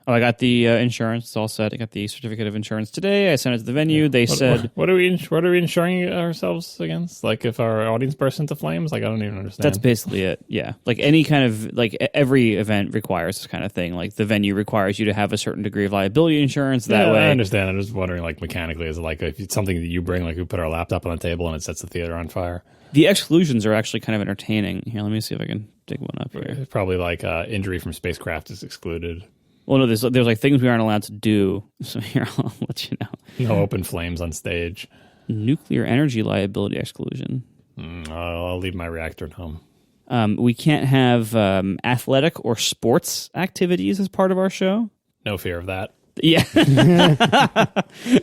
Oh, I got the insurance. It's all set. I got the certificate of insurance today. I sent it to the venue. They said... What are we insuring ourselves against? Like if our audience bursts into flames? Like I don't even understand. That's basically it, yeah. Like any kind of... Like every event requires this kind of thing. Like the venue requires you to have a certain degree of liability insurance. That way... I understand. I'm just wondering, like mechanically, is it like if it's something that you bring, like we put our laptop on the table and it sets the theater on fire? The exclusions are actually kind of entertaining. Here, let me see if I can dig one up here. It's probably like injury from spacecraft is excluded. Well, no, there's like things we aren't allowed to do. So here, I'll let you know. No open flames on stage. Nuclear energy liability exclusion. I'll leave my reactor at home. We can't have athletic or sports activities as part of our show. No fear of that. Yeah.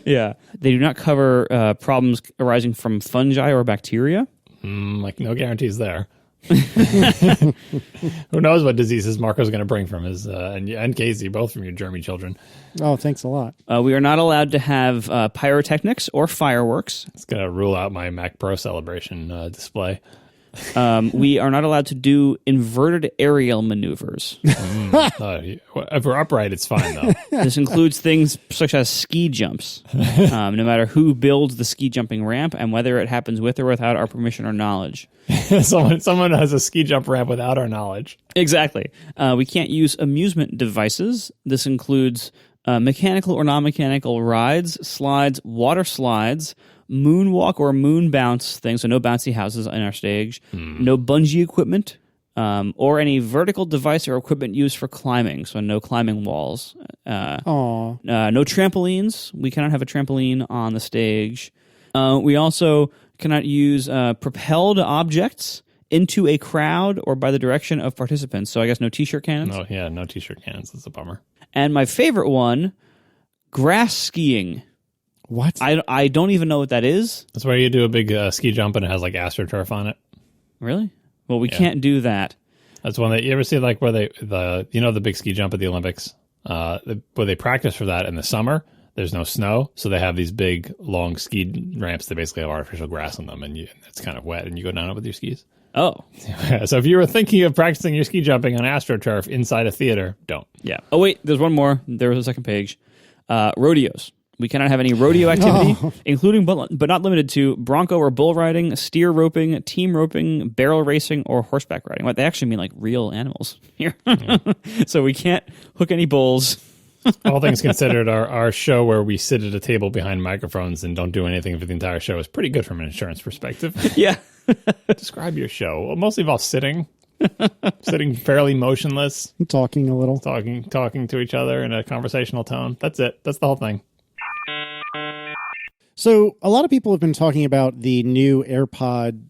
Yeah. They do not cover problems arising from fungi or bacteria. Like no guarantees there. Who knows what diseases Marco's going to bring from his and Casey, both from your germy children. Oh, thanks a lot. We are not allowed to have pyrotechnics or fireworks. It's going to rule out my Mac Pro celebration display. We are not allowed to do inverted aerial maneuvers. If we're upright, it's fine, though. This includes things such as ski jumps, no matter who builds the ski jumping ramp and whether it happens with or without our permission or knowledge. Someone has a ski jump ramp without our knowledge. Exactly. We can't use amusement devices. This includes mechanical or non-mechanical rides, slides, water slides, moonwalk or moon bounce things, so no bouncy houses on our stage, no bungee equipment, or any vertical device or equipment used for climbing, so no climbing walls. No trampolines. We cannot have a trampoline on the stage. We also cannot use propelled objects into a crowd or by the direction of participants, so I guess no t-shirt cannons. Oh, yeah, no t-shirt cannons. That's a bummer. And my favorite one, grass skiing. What? I don't even know what that is. That's where you do a big ski jump and it has like AstroTurf on it. Really? Well, we can't do that. That's one that you ever see, like where the big ski jump at the Olympics, where they practice for that in the summer. There's no snow, so they have these big long ski ramps that basically have artificial grass on them, and it's kind of wet, and you go down it with your skis. Oh, so if you were thinking of practicing your ski jumping on AstroTurf inside a theater, don't. Yeah. Oh wait, there's one more. There was a second page. Rodeos. We cannot have any rodeo activity, including but not limited to bronco or bull riding, steer roping, team roping, barrel racing, or horseback riding. What they actually mean, like real animals here. So we can't hook any bulls. All things considered, our show where we sit at a table behind microphones and don't do anything for the entire show is pretty good from an insurance perspective. Yeah. Describe your show. Well, mostly involves sitting fairly motionless, Talking a little. talking to each other in a conversational tone. That's it. That's the whole thing. So a lot of people have been talking about the new AirPod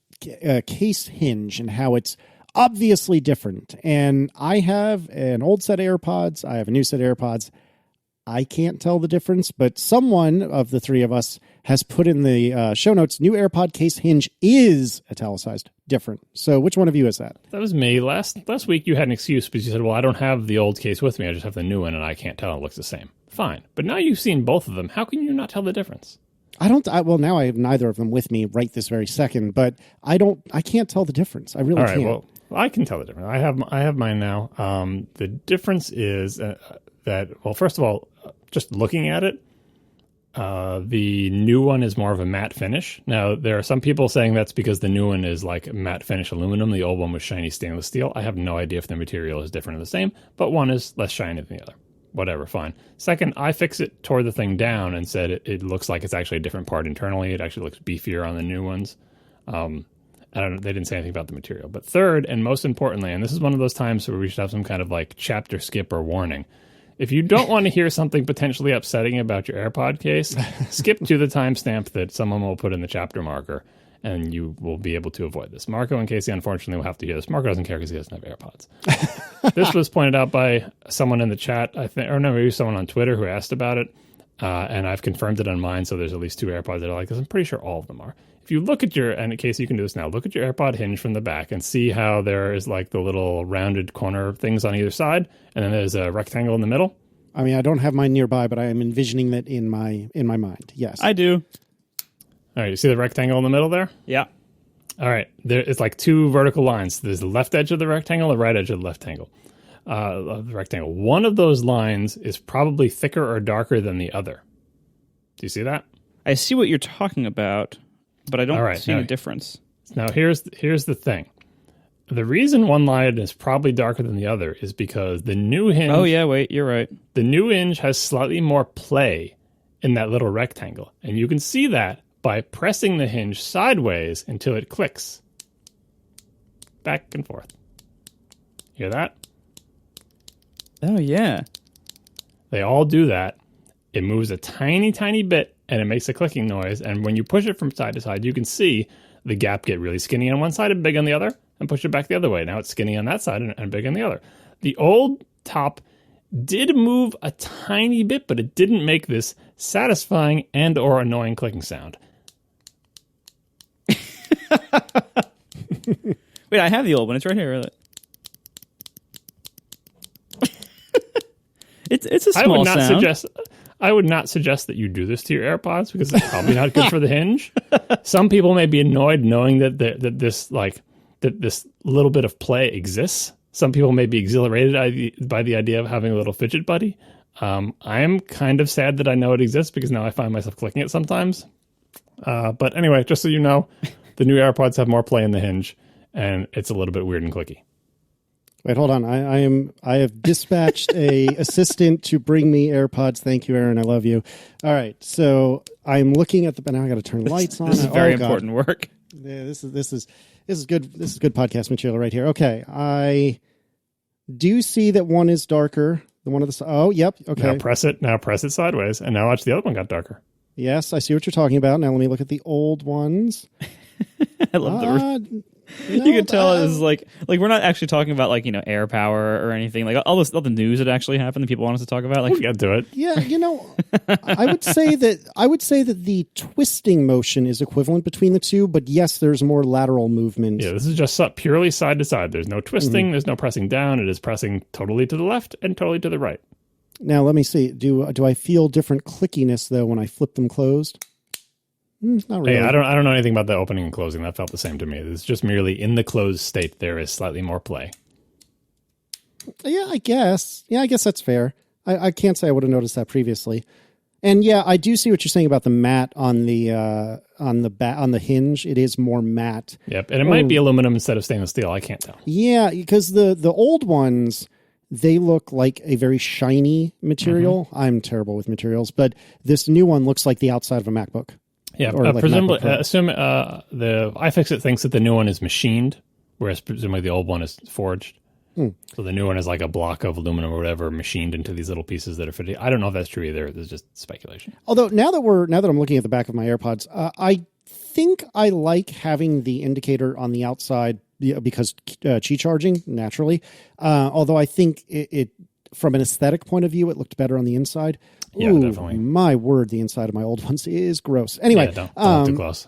case hinge and how it's obviously different. And I have an old set of AirPods. I have a new set of AirPods. I can't tell the difference, but someone of the three of us has put in the show notes, new AirPod case hinge is italicized different. So which one of you is that? That was me. Last week you had an excuse because you said, well, I don't have the old case with me. I just have the new one and I can't tell. It looks the same. Fine. But now you've seen both of them. How can you not tell the difference? Well, now I have neither of them with me right this very second, but I can't tell the difference. I really can't. Well, I can tell the difference. I have mine now. The difference is that, well, first of all, just looking at it, the new one is more of a matte finish. Now, there are some people saying that's because the new one is like matte finish aluminum. The old one was shiny stainless steel. I have no idea if the material is different or the same, but one is less shiny than the other. Whatever, fine. Second, I fixed it, tore the thing down, and said it looks like it's actually a different part internally. It actually looks beefier on the new ones. I don't know, they didn't say anything about the material. But third, and most importantly, and this is one of those times where we should have some kind of like chapter skip or warning. If you don't want to hear something potentially upsetting about your AirPod case, skip to the timestamp that someone will put in the chapter marker, and you will be able to avoid this. Marco and Casey, unfortunately, will have to hear this. Marco doesn't care because he doesn't have AirPods. This was pointed out by someone in the chat, I think, or no, maybe someone on Twitter who asked about it, and I've confirmed it on mine, so there's at least 2 AirPods that are like this. I'm pretty sure all of them are. If you look at and Casey, you can do this now, look at your AirPod hinge from the back and see how there is like the little rounded corner things on either side, and then there's a rectangle in the middle. I mean, I don't have mine nearby, but I am envisioning that in my mind. Yes, I do. All right, you see the rectangle in the middle there? Yeah. All right, it's like 2 vertical lines. There's the left edge of the rectangle, the right edge of the rectangle. of the rectangle. One of those lines is probably thicker or darker than the other. Do you see that? I see what you're talking about, but I don't see any difference. Now, here's the thing. The reason one line is probably darker than the other is because the new hinge... Oh, yeah, wait, you're right. The new hinge has slightly more play in that little rectangle. And you can see that by pressing the hinge sideways until it clicks. Back and forth. Hear that? Oh, yeah. They all do that. It moves a tiny, tiny bit, and it makes a clicking noise. And when you push it from side to side, you can see the gap get really skinny on one side and big on the other, and push it back the other way. Now it's skinny on that side and big on the other. The old top did move a tiny bit, but it didn't make this satisfying and or annoying clicking sound. Wait, I have the old one. It's right here. It's a small sound. I would not suggest that you do this to your AirPods because it's probably not good for the hinge. Some people may be annoyed knowing that this little bit of play exists. Some people may be exhilarated by the idea of having a little fidget buddy. I'm kind of sad that I know it exists because now I find myself clicking it sometimes. But anyway, just so you know, the new AirPods have more play in the hinge, and it's a little bit weird and clicky. Wait, hold on. I have dispatched a assistant to bring me AirPods. Thank you, Aaron. I love you. All right, so I'm looking at now I got to turn lights on. This is very important work. Yeah, this is good. This is good podcast material right here. Okay, I do see that one is darker. The one of the yep. Okay. Now press it sideways, and now watch the other one got darker. Yes, I see what you're talking about. Now let me look at the old ones. I love you can tell it's like we're not actually talking about AirPower or anything like all the news that actually happened that people want us to talk about. Like, we'll get to it. Yeah, I would say that the twisting motion is equivalent between the two, but yes, there's more lateral movement. Yeah, this is just purely side to side. There's no twisting. There's no pressing down. It is pressing totally to the left and totally to the right. Now let me see. Do I feel different clickiness though when I flip them closed? Not really. Hey, I don't know anything about the opening and closing. That felt the same to me. It's just merely in the closed state there is slightly more play. Yeah, I guess. Yeah, I guess that's fair. I can't say I would have noticed that previously. And yeah, I do see what you're saying about the matte on the hinge. It is more matte. Yep, and it might be aluminum instead of stainless steel. I can't tell. Yeah, because the old ones, they look like a very shiny material. Mm-hmm. I'm terrible with materials, but this new one looks like the outside of a MacBook. Yeah, presumably, assume the iFixit thinks that the new one is machined, whereas presumably the old one is forged. So the new one is like a block of aluminum or whatever machined into these little pieces that are fitting. I don't know if that's true either. It's just speculation. Although now that I'm looking at the back of my AirPods, I think I like having the indicator on the outside because Qi charging naturally. Although I think it from an aesthetic point of view, it looked better on the inside. Yeah, ooh, definitely. My word, the inside of my old ones is gross. Anyway, don't too close.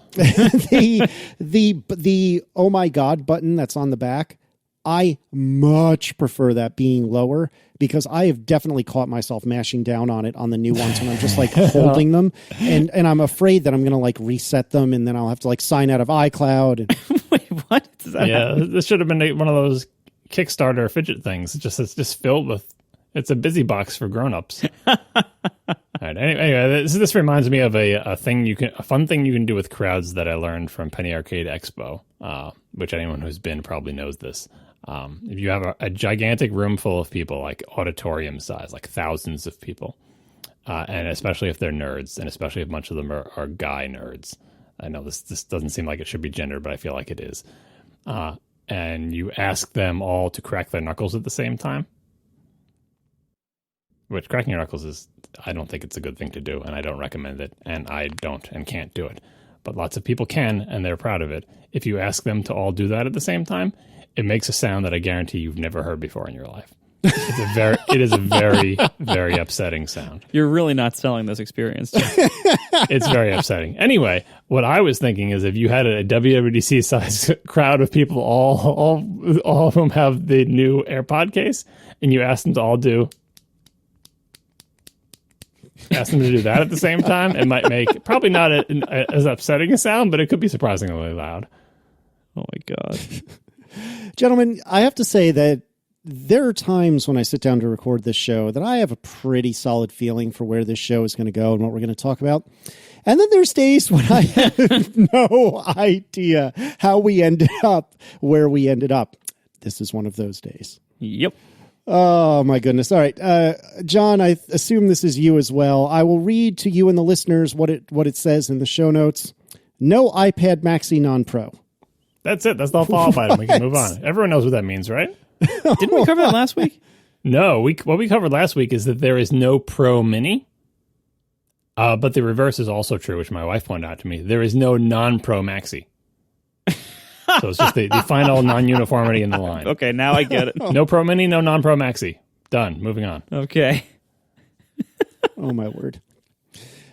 the oh my god button that's on the back, I much prefer that being lower because I have definitely caught myself mashing down on it on the new ones when I'm just holding them, and I'm afraid that I'm going to reset them and then I'll have to sign out of iCloud. And... Wait, what? This should have been one of those Kickstarter fidget things. It's just filled with. It's a busy box for grown-ups. All right. Anyway, this reminds me of a fun thing you can do with crowds that I learned from Penny Arcade Expo, which anyone who's been probably knows this. If you have a gigantic room full of people, like auditorium size, like thousands of people, and especially if they're nerds, and especially if a bunch of them are guy nerds. I know this doesn't seem like it should be gendered, but I feel like it is. And you ask them all to crack their knuckles at the same time. Which cracking your knuckles I don't think it's a good thing to do, and I don't recommend it, and I don't and can't do it. But lots of people can, and they're proud of it. If you ask them to all do that at the same time, it makes a sound that I guarantee you've never heard before in your life. It is a very, very upsetting sound. You're really not selling this experience. It's very upsetting. Anyway, what I was thinking is if you had a WWDC-sized crowd of people, all of whom have the new AirPod case, and you ask them to all ask them to do that at the same time, it might make probably not as upsetting a sound, but it could be surprisingly loud. Oh my god. Gentlemen, I have to say that there are times when I sit down to record this show that I have a pretty solid feeling for where this show is going to go and what we're going to talk about. And then there's days when I have no idea how we ended up where we ended up. This is one of those days. Yep. Oh, my goodness. All right. John, I assume this is you as well. I will read to you and the listeners what it says in the show notes. No iPad Maxi Non-Pro. That's it. That's the follow-up item. We can move on. Everyone knows what that means, right? Didn't we cover that last week? No. What we covered last week is that there is no Pro Mini. But the reverse is also true, which my wife pointed out to me. There is no non-Pro Maxi. So it's just the final non-uniformity in the line. Okay, now I get it. No Pro Mini, no non-Pro Maxi. Done. Moving on. Okay. Oh, my word.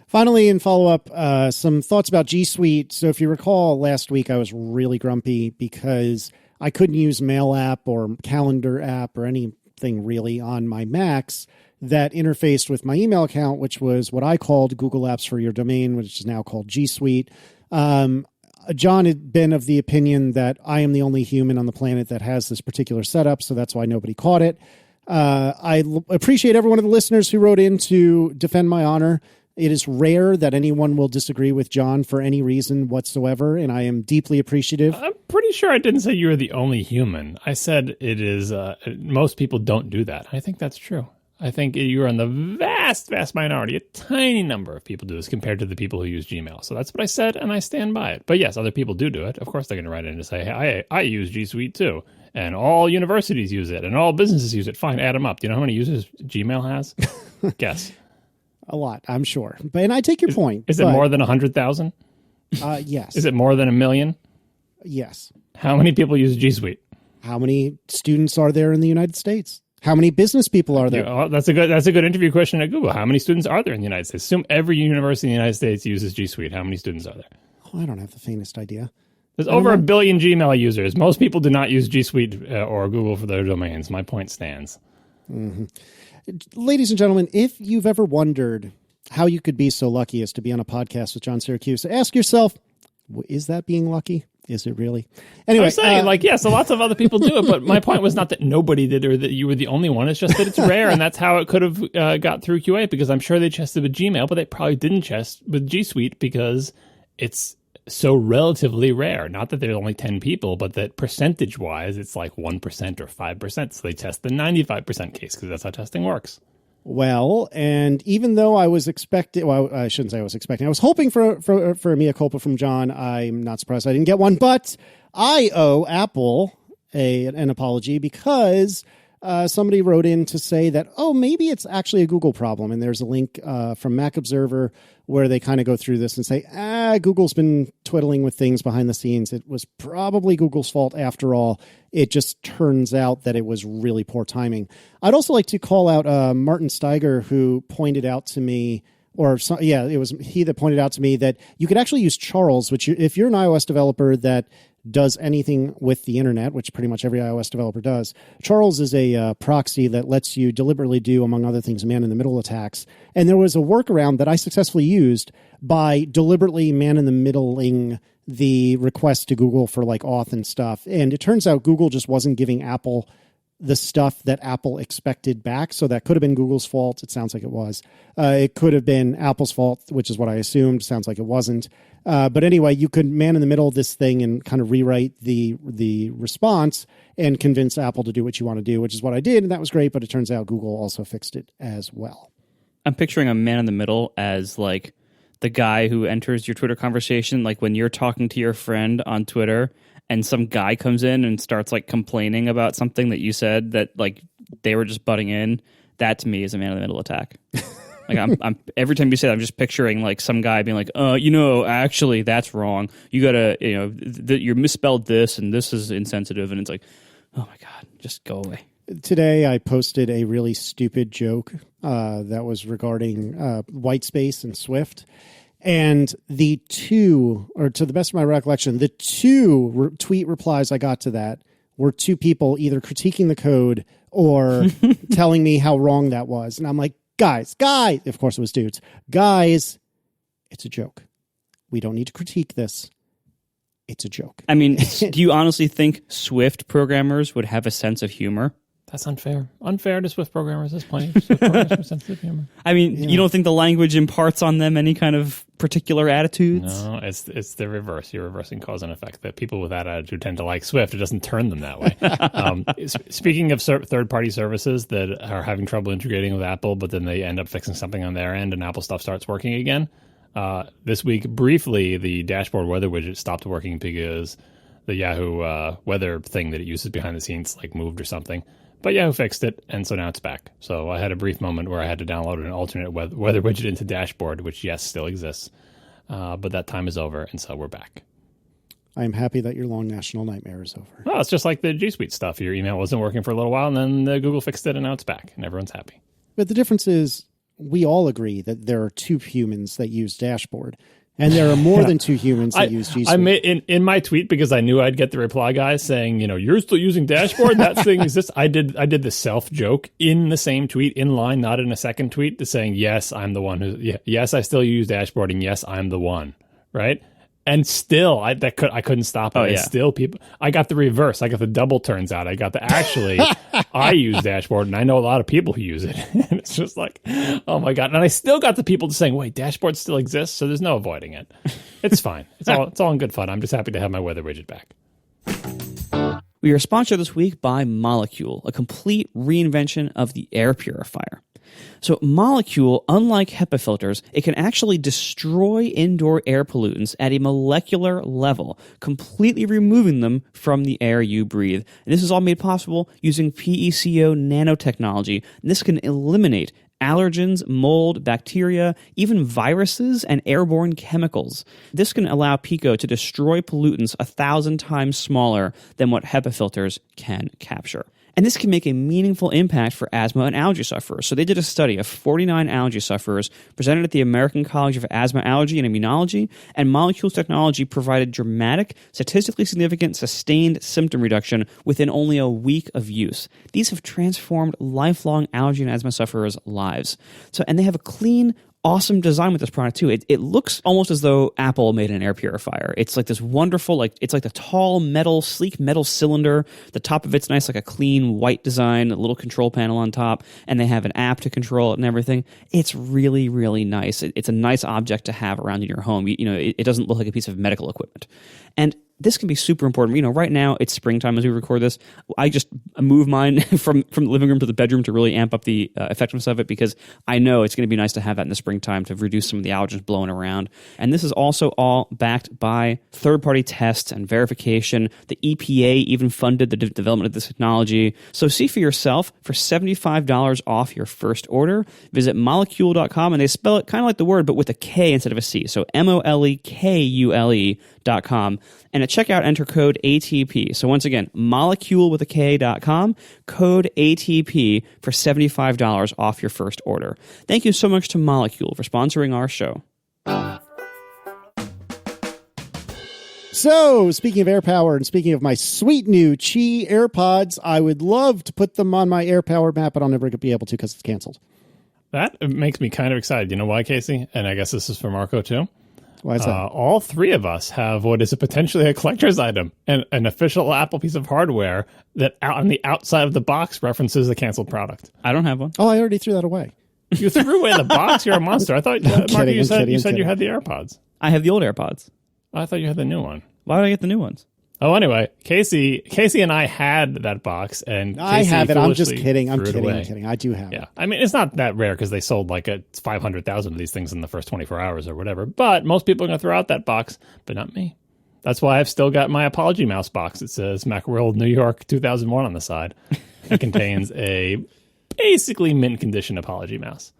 Finally, in follow-up, some thoughts about G Suite. So if you recall, last week I was really grumpy because I couldn't use Mail app or Calendar app or anything really on my Macs that interfaced with my email account, which was what I called Google Apps for Your Domain, which is now called G Suite. John had been of the opinion that I am the only human on the planet that has this particular setup, so that's why nobody caught it. I appreciate every one of the listeners who wrote in to defend my honor. It is rare that anyone will disagree with John for any reason whatsoever, and I am deeply appreciative. I'm pretty sure I didn't say you were the only human. I said it is, most people don't do that. I think that's true. I think you're in the vast, vast minority. A tiny number of people do this compared to the people who use Gmail. So that's what I said, and I stand by it. But yes, other people do it. Of course, they're going to write in and say, hey, I use G Suite too. And all universities use it, and all businesses use it. Fine, add them up. Do you know how many users Gmail has? Guess. A lot, I'm sure. And I take your point. Is it more than 100,000? Yes. Is it more than 1 million? Yes. How many people use G Suite? How many students are there in the United States? How many business people are there? Yeah, that's a good interview question at Google. How many students are there in the United States? Assume every university in the United States uses G Suite. How many students are there? Oh, I don't have the faintest idea. There's over 1 billion Gmail users. Most people do not use G Suite or Google for their domains. My point stands. Mm-hmm. Ladies and gentlemen, if you've ever wondered how you could be so lucky as to be on a podcast with John Syracuse, ask yourself, is that being lucky? Is it really? Anyway, I'm saying, yes, lots of other people do it, but my point was not that nobody did or that you were the only one. It's just that it's rare, and that's how it could have got through QA, because I'm sure they tested with Gmail, but they probably didn't test with G Suite because it's so relatively rare. Not that there's only 10 people, but that percentage-wise, it's like 1% or 5%. So they test the 95% case because that's how testing works. Well, and even though I was expecting, well, I shouldn't say I was expecting, I was hoping for a mea culpa from John. I'm not surprised I didn't get one, but I owe Apple an apology because somebody wrote in to say that, maybe it's actually a Google problem. And there's a link from Mac Observer where they kind of go through this and say, Google's been twiddling with things behind the scenes. It was probably Google's fault after all. It just turns out that it was really poor timing. I'd also like to call out Martin Steiger, who pointed out to me, it was he that pointed out to me that you could actually use Charles, which if you're an iOS developer that does anything with the internet, which pretty much every iOS developer does. Charles is a proxy that lets you deliberately do, among other things, man-in-the-middle attacks. And there was a workaround that I successfully used by deliberately man-in-the-middling the request to Google for auth and stuff. And it turns out Google just wasn't giving Apple the stuff that Apple expected back. So that could have been Google's fault. It sounds like it was. It could have been Apple's fault, which is what I assumed. Sounds like it wasn't. But anyway, you could man in the middle of this thing and kind of rewrite the response and convince Apple to do what you want to do, which is what I did. And that was great. But it turns out Google also fixed it as well. I'm picturing a man in the middle as the guy who enters your Twitter conversation, when you're talking to your friend on Twitter and some guy comes in and starts complaining about something that you said that they were just butting in. That to me is a man in the middle attack. I'm every time you say that, I'm just picturing some guy being actually that's wrong. You gotta, you misspelled this and this is insensitive. And it's oh my God, just go away. Today I posted a really stupid joke that was regarding white space and Swift. And the two, or to the best of my recollection, the two tweet replies I got to that were two people either critiquing the code or telling me how wrong that was. And I'm like, guys, of course it was dudes. Guys, it's a joke. We don't need to critique this. It's a joke. I mean, do you honestly think Swift programmers would have a sense of humor? That's unfair. Unfair to Swift programmers. There's plenty of Swift programmers with sensitive humor. I mean, you don't think the language imparts on them any kind of particular attitudes? No, it's the reverse. You're reversing cause and effect. That people with that attitude tend to like Swift. It doesn't turn them that way. Speaking of third-party services that are having trouble integrating with Apple, but then they end up fixing something on their end and Apple stuff starts working again. This week, briefly, the dashboard weather widget stopped working because the Yahoo weather thing that it uses behind the scenes moved or something. But Yahoo fixed it, and so now it's back. So I had a brief moment where I had to download an alternate weather widget into Dashboard, which, yes, still exists. But that time is over, and so we're back. I am happy that your long national nightmare is over. Well, it's just like the G Suite stuff. Your email wasn't working for a little while, and then Google fixed it, and now it's back, and everyone's happy. But the difference is we all agree that there are 2 humans that use Dashboard. And there are more than 2 humans that use G Suite. I made in my tweet because I knew I'd get the reply guys saying, you're still using Dashboard. That thing exists. I did the self joke in the same tweet in line, not in a second tweet, to saying, yes, I'm the one who. Yes, I still use Dashboard, and yes, I'm the one. Right. And still, I couldn't stop it. Oh, yeah. Still, people. I got the reverse. I got the double turns out. I got the actually. I use Dashboard, and I know a lot of people who use it. And it's just like, oh my god! And I still got the people saying, "Wait, Dashboard still exists," so there's no avoiding it. It's fine. It's all in good fun. I'm just happy to have my weather widget back. We are sponsored this week by Molekule, a complete reinvention of the air purifier. So Molekule, unlike HEPA filters, it can actually destroy indoor air pollutants at a molecular level, completely removing them from the air you breathe. And this is all made possible using PECO nanotechnology. And this can eliminate allergens, mold, bacteria, even viruses, and airborne chemicals. This can allow PECO to destroy pollutants 1,000 times smaller than what HEPA filters can capture. And this can make a meaningful impact for asthma and allergy sufferers. So they did a study of 49 allergy sufferers presented at the American College of Asthma, Allergy, and Immunology, and Molekule's technology provided dramatic, statistically significant, sustained symptom reduction within only a week of use. These have transformed lifelong allergy and asthma sufferers' lives. And they have a clean, awesome design with this product too. It looks almost as though Apple made an air purifier. It's like this wonderful, it's like the tall sleek metal cylinder. The top of it's nice, like a clean white design, a little control panel on top, and they have an app to control it and everything. It's really, really nice. It's a nice object to have around in your home. It doesn't look like a piece of medical equipment. And this can be super important. Right now it's springtime as we record this. I just move mine from the living room to the bedroom to really amp up the effectiveness of it, because I know it's going to be nice to have that in the springtime to reduce some of the allergens blowing around. And this is also all backed by third-party tests and verification. The EPA even funded the development of this technology. So see for yourself. For $75 off your first order, visit molekule.com, and they spell it kind of like the word, but with a K instead of a C. So molekule.com. And at checkout, enter code ATP. So once again, molekulewithak.com, code ATP for $75 off your first order. Thank you so much to Molekule for sponsoring our show. So, speaking of AirPower and speaking of my sweet new Qi AirPods, I would love to put them on my AirPower map, but I'll never be able to because it's canceled. That makes me kind of excited. You know why, Casey? And I guess this is for Marco, too. Why is that? All 3 of us have what is potentially a collector's item, an official Apple piece of hardware that on the outside of the box references a canceled product. I don't have one. Oh, I already threw that away. You threw away the box? You're a monster. I thought, Marco, you said you had the AirPods. I have the old AirPods. I thought you had the new one. Why would I get the new ones? Oh, anyway, Casey and I had that box, and Casey I have it. I'm just kidding. I'm kidding. I do have it. Yeah, I mean, it's not that rare because they sold 500,000 of these things in the first 24 hours or whatever. But most people are going to throw out that box, but not me. That's why I've still got my Apology Mouse box. It says Macworld New York 2001 on the side. It contains a basically mint condition Apology Mouse.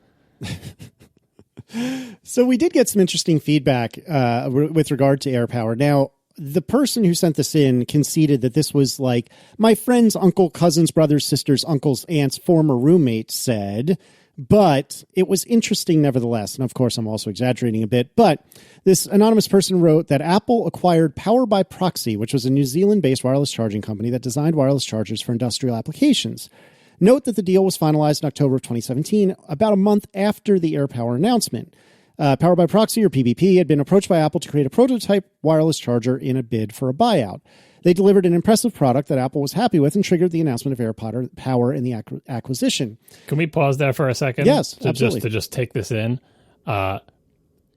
So we did get some interesting feedback with regard to AirPower. Now, the person who sent this in conceded that this was like my friend's uncle, cousins, brothers, sisters, uncles, aunts, former roommate said, but it was interesting nevertheless. And of course, I'm also exaggerating a bit, but this anonymous person wrote that Apple acquired Power by Proxy, which was a New Zealand-based wireless charging company that designed wireless chargers for industrial applications. Note that the deal was finalized in October of 2017, about a month after the AirPower announcement. Power by Proxy, or PBP, had been approached by Apple to create a prototype wireless charger in a bid for a buyout. They delivered an impressive product that Apple was happy with and triggered the announcement of AirPower and the acquisition. Can we pause there for a second? Yes, absolutely. To just take this in.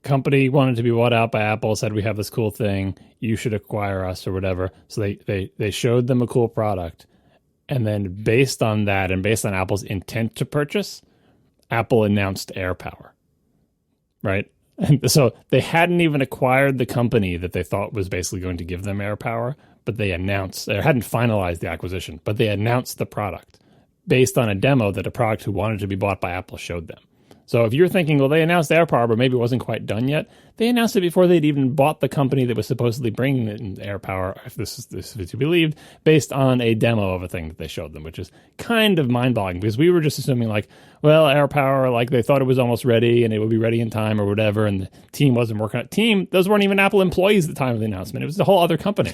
Company wanted to be bought out by Apple, said we have this cool thing, you should acquire us or whatever. So they showed them a cool product. And then based on that and based on Apple's intent to purchase, Apple announced AirPower, right? And so they hadn't even acquired the company that they thought was basically going to give them AirPower, but they hadn't finalized the acquisition, but they announced the product based on a demo that a product who wanted to be bought by Apple showed them. So if you're thinking, well, they announced AirPower, but maybe it wasn't quite done yet, they announced it before they'd even bought the company that was supposedly bringing in AirPower, if this is to be believed, based on a demo of a thing that they showed them, which is kind of mind-boggling because we were just assuming like, well, AirPower, like they thought it was almost ready and it would be ready in time or whatever, and the team wasn't working on it. Those weren't even Apple employees at the time of the announcement. It was a whole other company.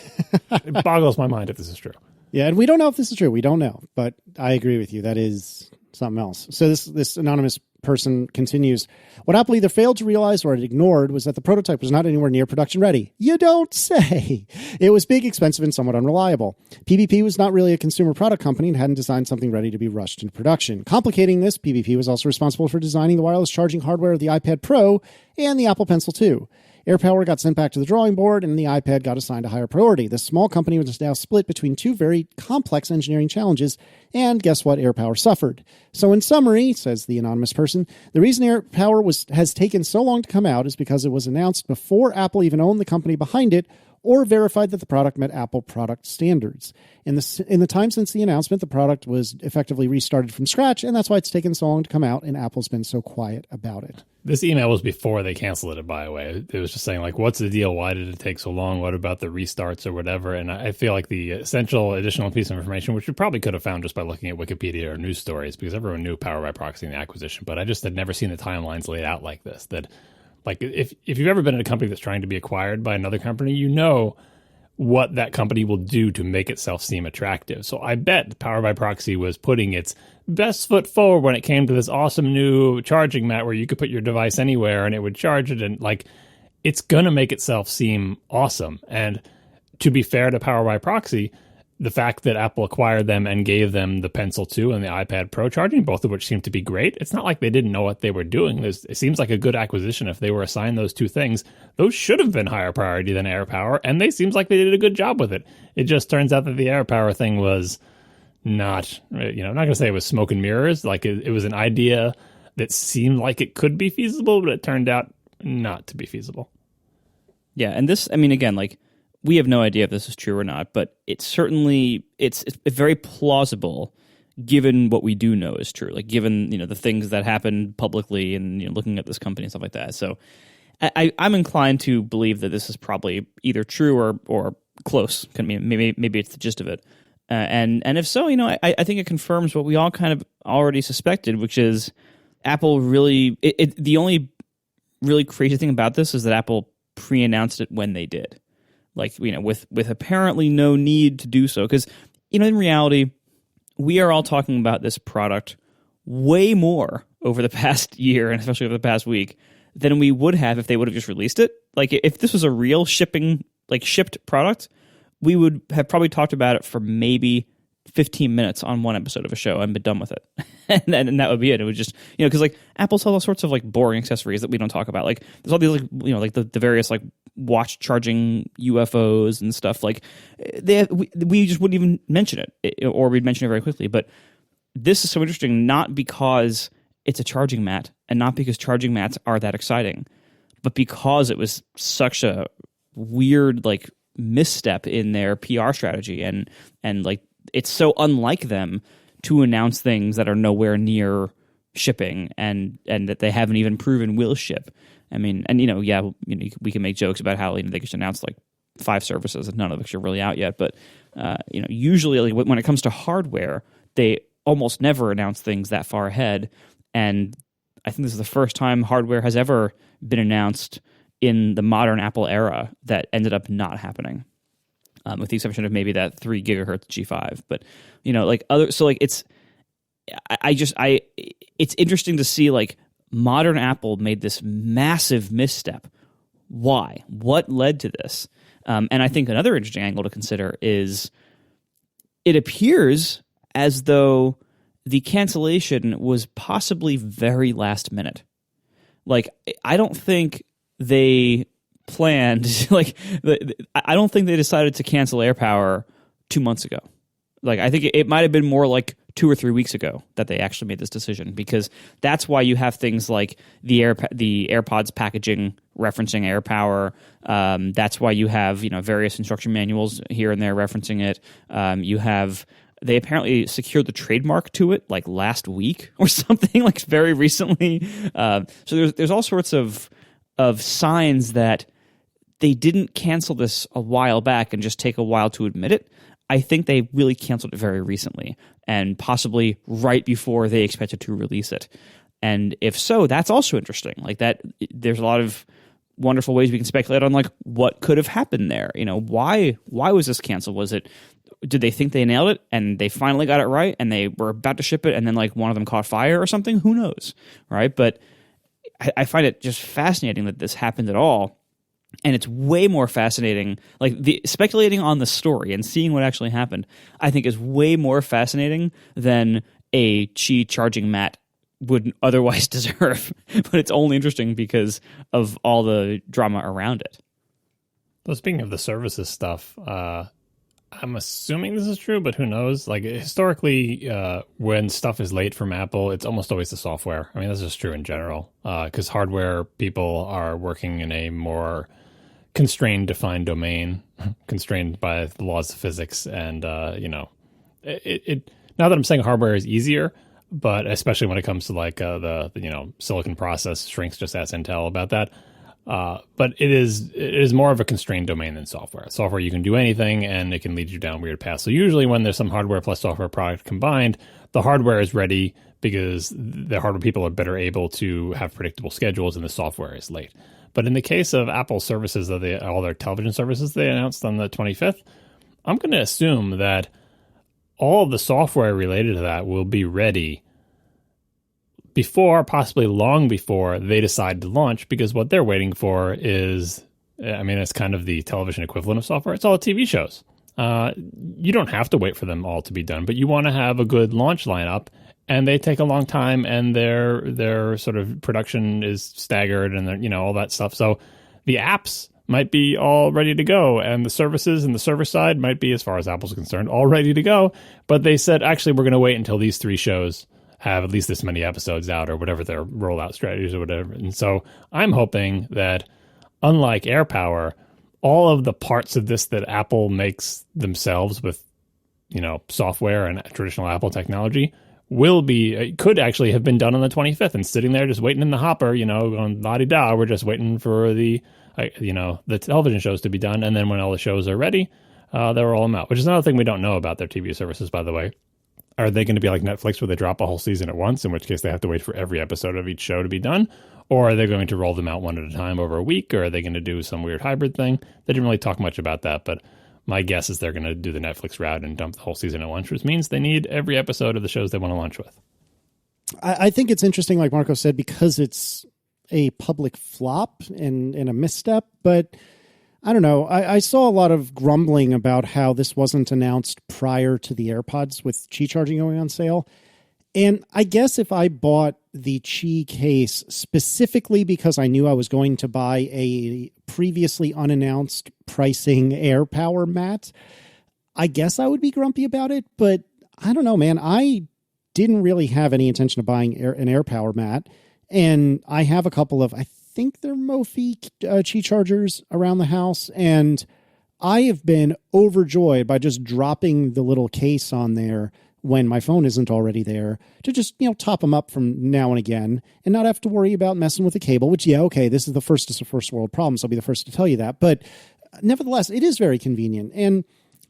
It boggles my mind if this is true. Yeah, and we don't know if this is true. We don't know, but I agree with you. That is something else. So this anonymous person continues, what Apple either failed to realize or had ignored was that the prototype was not anywhere near production ready. You don't say. It was big, expensive, and somewhat unreliable. PBP was not really a consumer product company and hadn't designed something ready to be rushed into production. Complicating this, PBP was also responsible for designing the wireless charging hardware of the iPad Pro and the Apple Pencil 2. AirPower got sent back to the drawing board, and the iPad got assigned a higher priority. This small company was now split between two very complex engineering challenges, and guess what? AirPower suffered. So in summary, says the anonymous person, the reason AirPower has taken so long to come out is because it was announced before Apple even owned the company behind it or verified that the product met Apple product standards. In the time since the announcement, the product was effectively restarted from scratch, and that's why it's taken so long to come out, and Apple's been so quiet about it. This email was before they canceled it, by the way. It was just saying, like, what's the deal? Why did it take so long? What about the restarts or whatever? And I feel like the essential additional piece of information, which we probably could have found just by looking at Wikipedia or news stories, because everyone knew Power by Proxy and the acquisition, but I just had never seen the timelines laid out like this. That, like, if you've ever been in a company that's trying to be acquired by another company, you know what that company will do to make itself seem attractive. So I bet Power by Proxy was putting its best foot forward when it came to this awesome new charging mat where you could put your device anywhere and it would charge it. And like, it's going to make itself seem awesome. And to be fair to Power by Proxy, the fact that Apple acquired them and gave them the Pencil 2 and the iPad Pro charging, both of which seem to be great. It's not like they didn't know what they were doing. It seems like a good acquisition if they were assigned those two things. Those should have been higher priority than AirPower, and they seems like they did a good job with it. It just turns out that the AirPower thing was not, I'm not going to say it was smoke and mirrors. Like it was an idea that seemed like it could be feasible, but it turned out not to be feasible. Yeah, and this, I mean, again, like, we have no idea if this is true or not, but it's very plausible given what we do know is true, like given, the things that happened publicly and, looking at this company and stuff like that. So I'm inclined to believe that this is probably either true or close. Maybe it's the gist of it. And if so, I think it confirms what we all kind of already suspected, which is Apple really, the only really crazy thing about this is that Apple pre-announced it when they did. Like, with apparently no need to do so. Because, in reality, we are all talking about this product way more over the past year, and especially over the past week, than we would have if they would have just released it. Like, if this was a real shipped product, we would have probably talked about it for maybe 15 minutes on one episode of a show and been done with it. and that would be it. It would just, because like Apple sells all sorts of like boring accessories that we don't talk about. Like there's all these like the various like watch charging UFOs and stuff. Like we just wouldn't even mention it, or we'd mention it very quickly. But this is so interesting, not because it's a charging mat and not because charging mats are that exciting, but because it was such a weird like misstep in their PR strategy and like it's so unlike them to announce things that are nowhere near shipping and that they haven't even proven will ship. I mean, and we can make jokes about how they just announced like 5 services and none of which are really out yet. But usually like, when it comes to hardware, they almost never announce things that far ahead. And I think this is the first time hardware has ever been announced in the modern Apple era that ended up not happening. With the exception of maybe that 3 gigahertz G5, but it's interesting to see like modern Apple made this massive misstep. Why? What led to this? And I think another interesting angle to consider is it appears as though the cancellation was possibly very last minute. Like, I don't think they planned, I don't think they decided to cancel AirPower 2 months ago. Like, I think it might have been more like 2 or 3 weeks ago that they actually made this decision, because that's why you have things like the AirPods packaging referencing AirPower. That's why you have various instruction manuals here and there referencing it. They apparently secured the trademark to it like last week or something, like very recently. So there's all sorts of signs that they didn't cancel this a while back and just take a while to admit it. I think they really canceled it very recently, and possibly right before they expected to release it. And if so, that's also interesting. Like that, there's a lot of wonderful ways we can speculate on like what could have happened there. Why was this canceled? Did they think they nailed it and they finally got it right and they were about to ship it and then like one of them caught fire or something? Who knows, right? But I find it just fascinating that this happened at all. And it's way more fascinating, like speculating on the story and seeing what actually happened, I think is way more fascinating than a Qi charging mat would otherwise deserve. But it's only interesting because of all the drama around it. Well, speaking of the services stuff, I'm assuming this is true, but who knows? Like historically, when stuff is late from Apple, it's almost always the software. I mean, that's just true in general, because hardware people are working in a more constrained, defined domain, constrained by the laws of physics. And, it not that I'm saying hardware is easier, but especially when it comes to like the silicon process shrinks, just ask Intel about that. But it is more of a constrained domain than software. Software, you can do anything and it can lead you down weird paths. So usually when there's some hardware plus software product combined, the hardware is ready because the hardware people are better able to have predictable schedules and the software is late. But in the case of Apple services, all their television services they announced on the 25th, I'm going to assume that all of the software related to that will be ready before, possibly long before they decide to launch, because what they're waiting for is, it's kind of the television equivalent of software. It's all TV shows. You don't have to wait for them all to be done, but you want to have a good launch lineup, and they take a long time, and their sort of production is staggered, and all that stuff. So the apps might be all ready to go, and the services and the server side might be, as far as Apple's concerned, all ready to go. But they said, actually, we're going to wait until these 3 shows have at least this many episodes out, or whatever their rollout strategies or whatever. And so I'm hoping that, unlike AirPower, all of the parts of this that Apple makes themselves with, software and traditional Apple technology could actually have been done on the 25th and sitting there just waiting in the hopper, going la-di-da. We're just waiting for the television shows to be done. And then when all the shows are ready, they'll roll them out, which is another thing we don't know about their TV services, by the way. Are they going to be like Netflix where they drop a whole season at once, in which case they have to wait for every episode of each show to be done? Or are they going to roll them out one at a time over a week? Or are they going to do some weird hybrid thing? They didn't really talk much about that, but my guess is they're going to do the Netflix route and dump the whole season at once, which means they need every episode of the shows they want to launch with. I think it's interesting, like Marco said, because it's a public flop and a misstep, but I don't know. I saw a lot of grumbling about how this wasn't announced prior to the AirPods with Qi charging going on sale. And I guess if I bought the Qi case specifically because I knew I was going to buy a previously unannounced pricing AirPower mat, I guess I would be grumpy about it. But I don't know, man. I didn't really have any intention of buying an AirPower mat. And I have a couple of, I think they're Mophie Qi chargers around the house. And I have been overjoyed by just dropping the little case on there when my phone isn't already there to just, top them up from now and again and not have to worry about messing with the cable, which, this is the first world problem. So I'll be the first to tell you that. But nevertheless, it is very convenient. And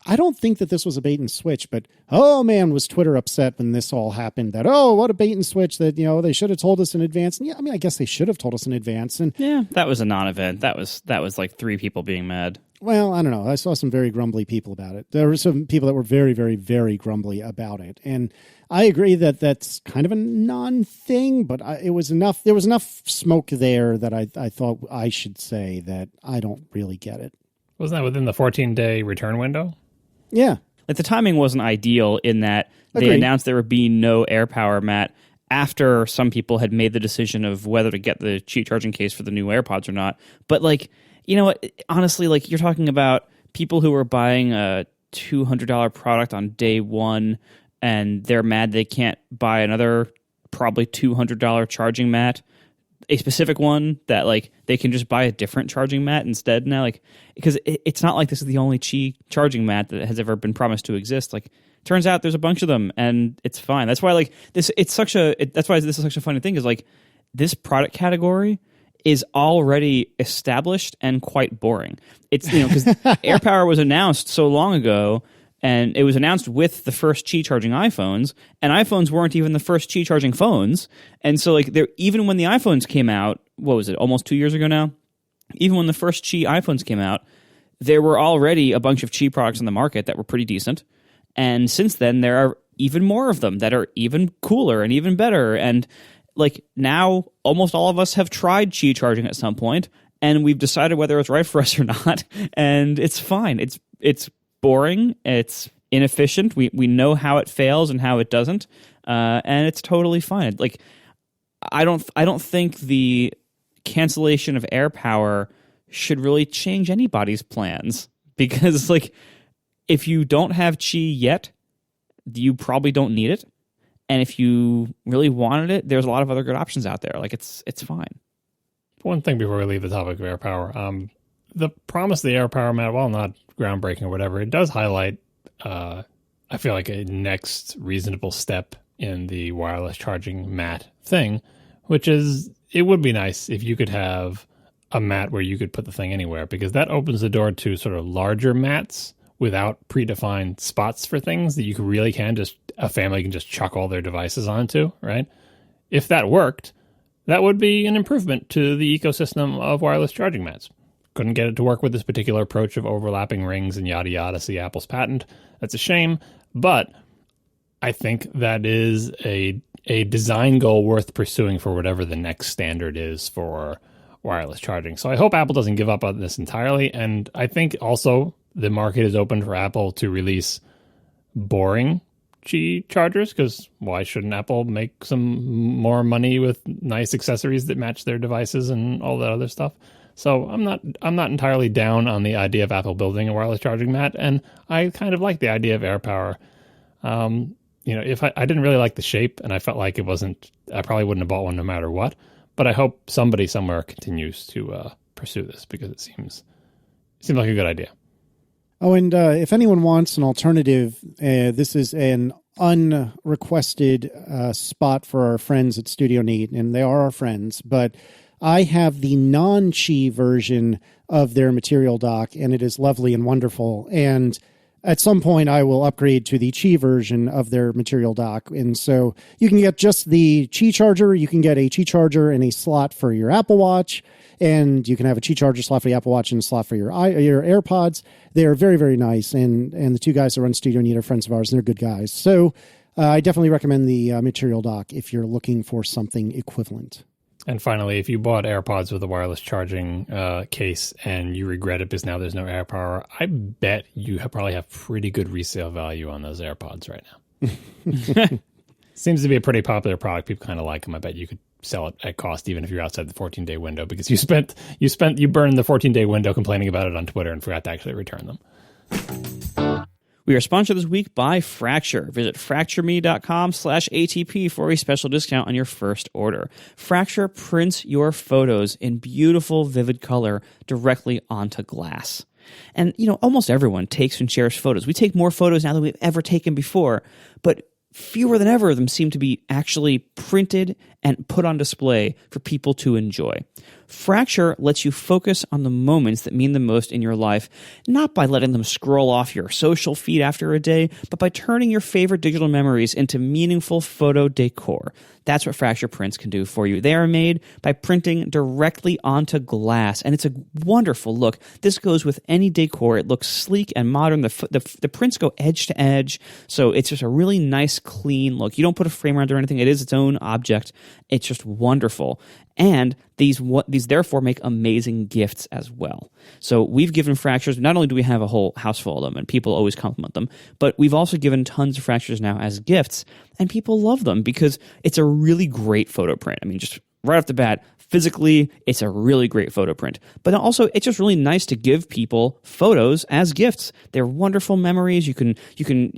I don't think that this was a bait and switch, but, oh man, was Twitter upset when this all happened that, oh, what a bait and switch that, they should have told us in advance. And I guess they should have told us in advance. And yeah, that was a non-event. That was like 3 people being mad. Well, I don't know. I saw some very grumbly people about it. There were some people that were very, very, very grumbly about it. And I agree that that's kind of a non-thing, but it was enough. There was enough smoke there that I thought I should say that I don't really get it. Wasn't that within the 14-day return window? Yeah. Like the timing wasn't ideal in that they Agreed. announced there would be no AirPower mat after some people had made the decision of whether to get the cheap charging case for the new AirPods or not. But like, you know what? Honestly, like you're talking about people who are buying a $200 product on day one and they're mad they can't buy another probably $200 charging mat, a specific one that like they can just buy a different charging mat instead now, like because it's not like this is the only Qi charging mat that has ever been promised to exist. Like turns out there's a bunch of them and it's fine. That's why like this that's why this is such a funny thing is like this product category is already established and quite boring. It's because AirPower was announced so long ago. And it was announced with the first Qi charging iPhones, and iPhones weren't even the first Qi charging phones. And so, like, even when the iPhones came out, what was it, almost 2 years ago now? Even when the first Qi iPhones came out, there were already a bunch of Qi products on the market that were pretty decent. And since then, there are even more of them that are even cooler and even better. And, like, now almost all of us have tried Qi charging at some point, and we've decided whether it's right for us or not. And it's fine. It's boring, it's inefficient, we know how it fails and how it doesn't, and it's totally fine. Like I don't think the cancellation of AirPower should really change anybody's plans, because like if you don't have Qi yet, you probably don't need it, and if you really wanted it, there's a lot of other good options out there. Like it's fine. One thing before we leave the topic of AirPower, the promise of the AirPower mat, while not groundbreaking or whatever, it does highlight, I feel like, a next reasonable step in the wireless charging mat thing, which is it would be nice if you could have a mat where you could put the thing anywhere, because that opens the door to sort of larger mats without predefined spots for things that you really can just, a family can just chuck all their devices onto, right? If that worked, that would be an improvement to the ecosystem of wireless charging mats. Couldn't get it to work with this particular approach of overlapping rings and yada yada. See Apple's patent. That's a shame. But I think that is a design goal worth pursuing for whatever the next standard is for wireless charging. So I hope Apple doesn't give up on this entirely. And I think also the market is open for Apple to release boring Qi chargers, because why shouldn't Apple make some more money with nice accessories that match their devices and all that other stuff? So I'm not entirely down on the idea of Apple building a wireless charging mat, and I kind of like the idea of AirPower. If I didn't really like the shape, and I felt like I probably wouldn't have bought one no matter what. But I hope somebody somewhere continues to pursue this, because it seems like a good idea. Oh, and if anyone wants an alternative, this is an unrequested spot for our friends at Studio Neat, and they are our friends, but I have the non-Qi version of their material dock, and it is lovely and wonderful. And at some point, I will upgrade to the Qi version of their material dock. And so you can get just the Qi charger. You can get a Qi charger and a slot for your Apple Watch. And you can have a Qi charger slot for the Apple Watch and a slot for your AirPods. They're very, very nice. And the two guys that run Studio Neat are friends of ours, and they're good guys. So I definitely recommend the material dock if you're looking for something equivalent. And finally, if you bought AirPods with a wireless charging case and you regret it because now there's no AirPower, I bet you probably have pretty good resale value on those AirPods right now. Seems to be a pretty popular product. People kind of like them. I bet you could sell it at cost even if you're outside the 14-day window, because you burned the 14-day window complaining about it on Twitter and forgot to actually return them. We are sponsored this week by Fracture. Visit fractureme.com/ATP for a special discount on your first order. Fracture prints your photos in beautiful, vivid color directly onto glass. And, almost everyone takes and shares photos. We take more photos now than we've ever taken before, but fewer than ever of them seem to be actually printed and put on display for people to enjoy. Fracture lets you focus on the moments that mean the most in your life, not by letting them scroll off your social feed after a day, but by turning your favorite digital memories into meaningful photo decor. That's what Fracture prints can do for you. They are made by printing directly onto glass, and it's a wonderful look. This goes with any decor. It looks sleek and modern. The prints go edge to edge, so it's just a really nice, clean look. You don't put a frame around it or anything. It is its own object, It's just wonderful. And these therefore make amazing gifts as well. So we've given fractures, not only do we have a whole house full of them and people always compliment them, but we've also given tons of fractures now as gifts, and people love them because it's a really great photo print. I mean, just right off the bat, physically, it's a really great photo print. But also, it's just really nice to give people photos as gifts. They're wonderful memories. You can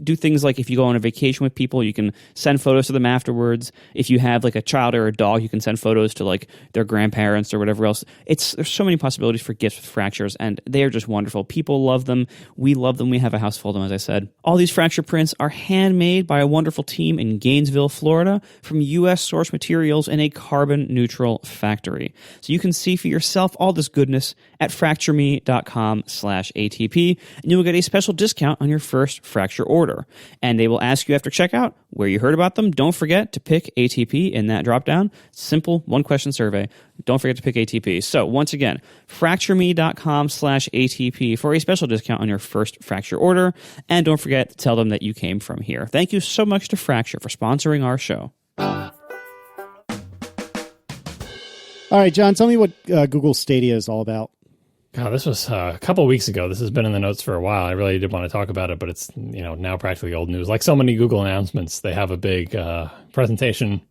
do things like if you go on a vacation with people, you can send photos to them afterwards. If you have like a child or a dog, you can send photos to like their grandparents or whatever else. There's so many possibilities for gifts with fractures, and they are just wonderful. People love them. We love them. We have a house full of them, as I said. All these fracture prints are handmade by a wonderful team in Gainesville, Florida, from U.S. source materials in a carbon-neutral factory. So you can see for yourself all this goodness at fractureme.com/ATP, and you will get a special discount on your first fracture order. And they will ask you after checkout where you heard about them. Don't forget to pick ATP in that dropdown. Simple one-question survey. Don't forget to pick ATP. So once again, fractureme.com/ATP for a special discount on your first fracture order. And don't forget to tell them that you came from here. Thank you so much to Fracture for sponsoring our show. All right, John, tell me what Google Stadia is all about. God, this was a couple of weeks ago. This has been in the notes for a while. I really did want to talk about it, but it's now practically old news. Like so many Google announcements, they have a big presentation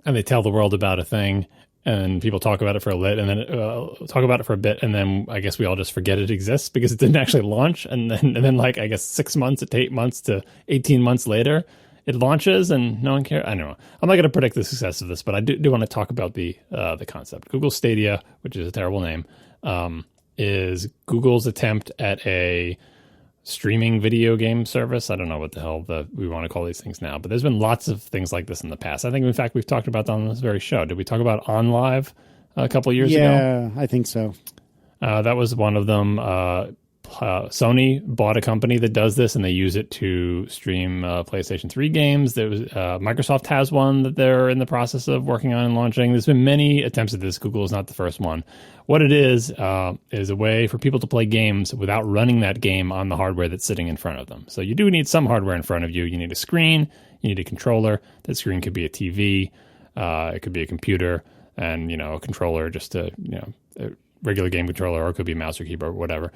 and they tell the world about a thing, and people talk about it for a bit, and then and then I guess we all just forget it exists because it didn't actually launch, and then like I guess 6 months to 8 months to 18 months later, it launches and no one cares. I don't know. I'm not going to predict the success of this, but I do want to talk about the concept. Google Stadia, which is a terrible name, is Google's attempt at a streaming video game service. I don't know what the hell we want to call these things now, but there's been lots of things like this in the past. I think, in fact, we've talked about that on this very show. Did we talk about OnLive a couple of years ago? Yeah, I think so. That was one of them. Sony bought a company that does this, and they use it to stream PlayStation 3 games. There was Microsoft has one that they're in the process of working on and launching. There's been many attempts at this. Google is not the first one. What it is a way for people to play games without running that game on the hardware that's sitting in front of them. So you do need some hardware in front of you. You need a screen. You need a controller. That screen could be a TV. It could be a computer, and a controller, just a regular game controller, or it could be a mouse or keyboard, whatever.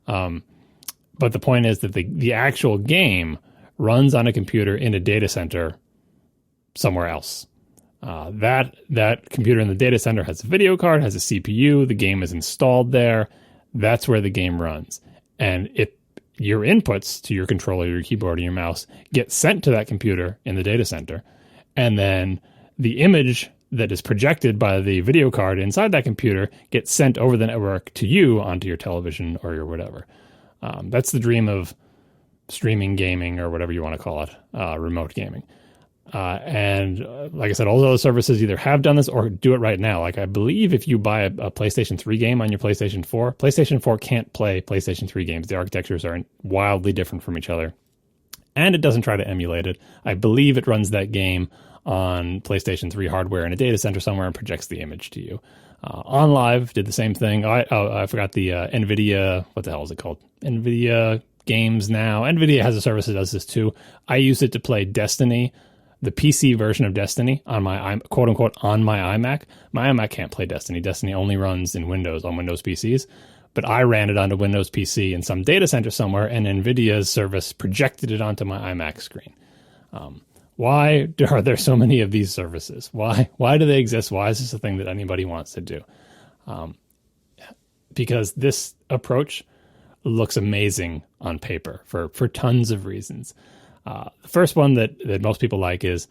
But the point is that the actual game runs on a computer in a data center somewhere else. That computer in the data center has a video card, has a CPU. The game is installed there. That's where the game runs. And your inputs to your controller, your keyboard, or your mouse get sent to that computer in the data center. And then the image that is projected by the video card inside that computer gets sent over the network to you onto your television or your whatever. That's the dream of streaming gaming, or whatever you want to call it, remote gaming. And like I said, all those services either have done this or do it right now. Like I believe if you buy a PlayStation 3 game on your PlayStation 4 can't play PlayStation 3 games. The architectures are wildly different from each other. And it doesn't try to emulate it. I believe it runs that game on PlayStation 3 hardware in a data center somewhere and projects the image to you. OnLive did the same thing. I forgot the NVIDIA, what the hell is it called? NVIDIA Games Now. NVIDIA has a service that does this too. I use it to play Destiny, the PC version of Destiny, on my quote-unquote on my iMac. My iMac can't play Destiny. Destiny only runs in Windows, on Windows PCs. But I ran it onto Windows PC in some data center somewhere, and NVIDIA's service projected it onto my iMac screen. Why are there so many of these services? Why do they exist? Why is this a thing that anybody wants to do? Because this approach looks amazing on paper for tons of reasons. The first one that most people like is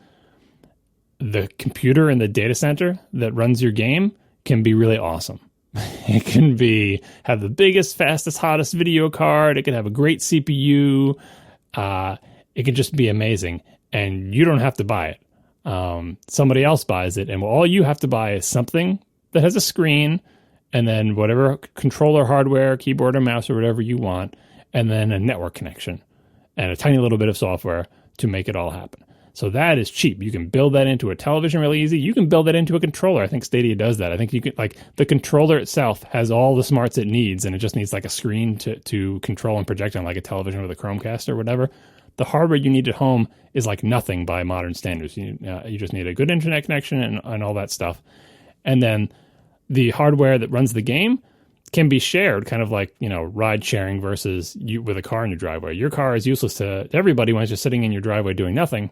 the computer in the data center that runs your game can be really awesome. It can have the biggest, fastest, hottest video card. It can have a great CPU. It can just be amazing. And you don't have to buy it. Somebody else buys it, and all you have to buy is something that has a screen, and then whatever controller hardware, keyboard or mouse or whatever you want, and then a network connection and a tiny little bit of software to make it all happen. So that is cheap. You can build that into a television really easy. You can build that into a controller. I think Stadia does that. I think you can, like, the controller itself has all the smarts it needs, and it just needs like a screen to control and project on, like a television with a Chromecast or whatever. the hardware you need at home is like nothing by modern standards. You just need a good internet connection and all that stuff. And then the hardware that runs the game can be shared, kind of like, ride sharing versus you with a car in your driveway. Your car is useless to everybody when it's just sitting in your driveway doing nothing.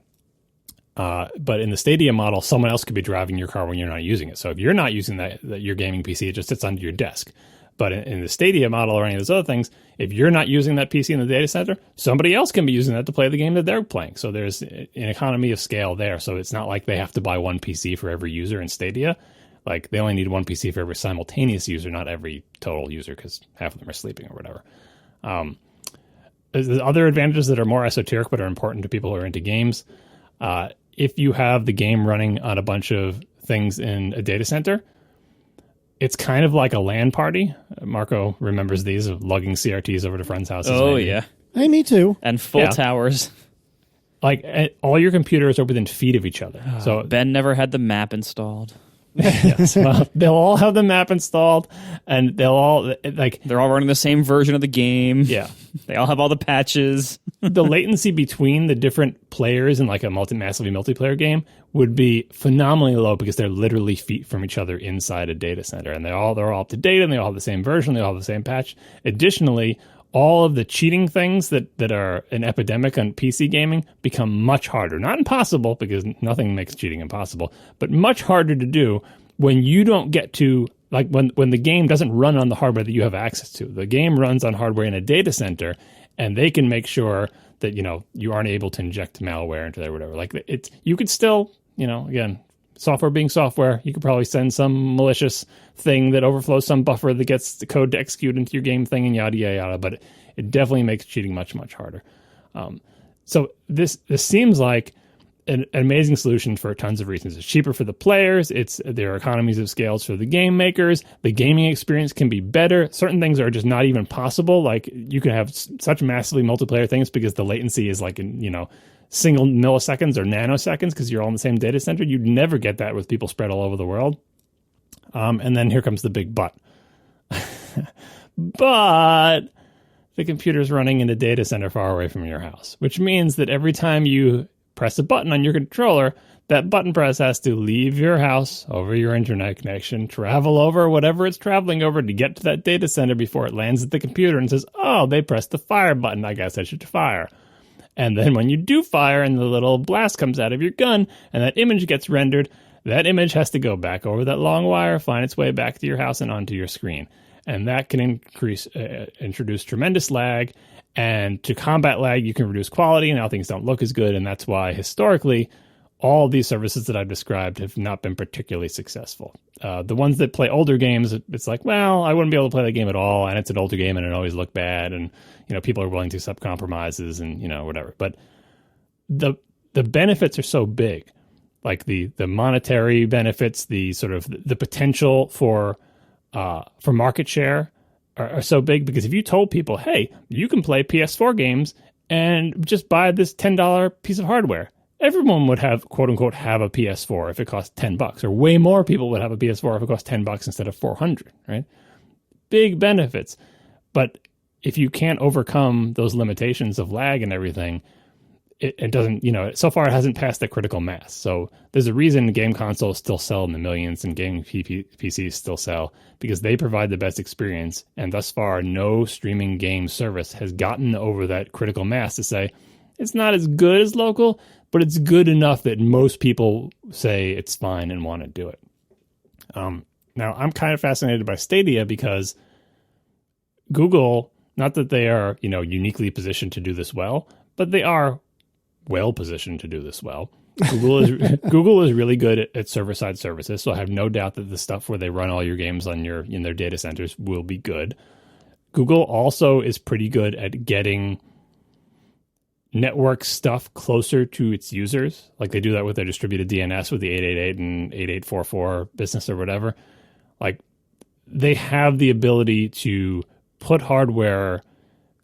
But in the Stadia model, someone else could be driving your car when you're not using it. So if you're not using your gaming PC, it just sits under your desk. But in the Stadia model or any of those other things, if you're not using that PC in the data center, somebody else can be using that to play the game that they're playing. So there's an economy of scale there. So it's not like they have to buy one PC for every user in Stadia. Like they only need one PC for every simultaneous user, not every total user, because half of them are sleeping or whatever. There's other advantages that are more esoteric but are important to people who are into games. If you have the game running on a bunch of things in a data center, it's kind of like a LAN party. Marco remembers these, of lugging CRTs over to friends' houses. Oh, yeah. Hey, me too. And full towers. Like, all your computers are within feet of each other. So Ben never had the map installed. Yes, well, they'll all have the map installed, and they're all running the same version of the game. Yeah. They all have all the patches. The latency between the different players in like a massively multiplayer game would be phenomenally low because they're literally feet from each other inside a data center, and they're all up to date, and they all have the same version, they all have the same patch. Additionally, all of the cheating things that are an epidemic on PC gaming become much harder. Not impossible, because nothing makes cheating impossible, but much harder to do when you don't get to, like when the game doesn't run on the hardware that you have access to. The game runs on hardware in a data center, and they can make sure that, you aren't able to inject malware into there or whatever. Like you could still, again, software being software, you could probably send some malicious thing that overflows some buffer that gets the code to execute into your game thing and yada, yada, yada. But it definitely makes cheating much, much harder. So this seems like an amazing solution for tons of reasons. It's cheaper for the players. There are economies of scales for the game makers. The gaming experience can be better. Certain things are just not even possible. Like you can have such massively multiplayer things because the latency is like single milliseconds or nanoseconds because you're all in the same data center. You'd never get that with people spread all over the world. And then here comes the big but. But the computer's running in a data center far away from your house, which means that every time you press a button on your controller, that button press has to leave your house over your internet connection, travel over whatever it's traveling over to get to that data center before it lands at the computer and says, oh, they pressed the fire button. I guess I should fire. And then when you do fire and the little blast comes out of your gun and that image gets rendered, that image has to go back over that long wire, find its way back to your house and onto your screen. And that can introduce tremendous lag. And to combat lag, you can reduce quality, and now things don't look as good. And that's why historically, all of these services that I've described have not been particularly successful. The ones that play older games, it's like, well, I wouldn't be able to play that game at all, and it's an older game, and it always looked bad, and people are willing to accept compromises, and whatever. But the benefits are so big, like the monetary benefits, the sort of the potential for market share are so big, because if you told people, hey, you can play PS4 games and just buy this $10 piece of hardware, everyone would have, quote unquote, have a PS4 if it cost $10, or way more people would have a PS4 if it cost $10 instead of $400, right? Big benefits. But if you can't overcome those limitations of lag and everything, it doesn't, so far it hasn't passed the critical mass. So there's a reason game consoles still sell in the millions and gaming PCs still sell, because they provide the best experience. And thus far, no streaming game service has gotten over that critical mass to say, it's not as good as local, but it's good enough that most people say it's fine and want to do it. Now, I'm kind of fascinated by Stadia because Google, not that they are, uniquely positioned to do this well, but they are well positioned to do this well. Google is really good at server-side services, so I have no doubt that the stuff where they run all your games in their data centers will be good. Google also is pretty good at getting network stuff closer to its users. Like they do that with their distributed DNS with the 888 and 8844 business or whatever. Like they have the ability to put hardware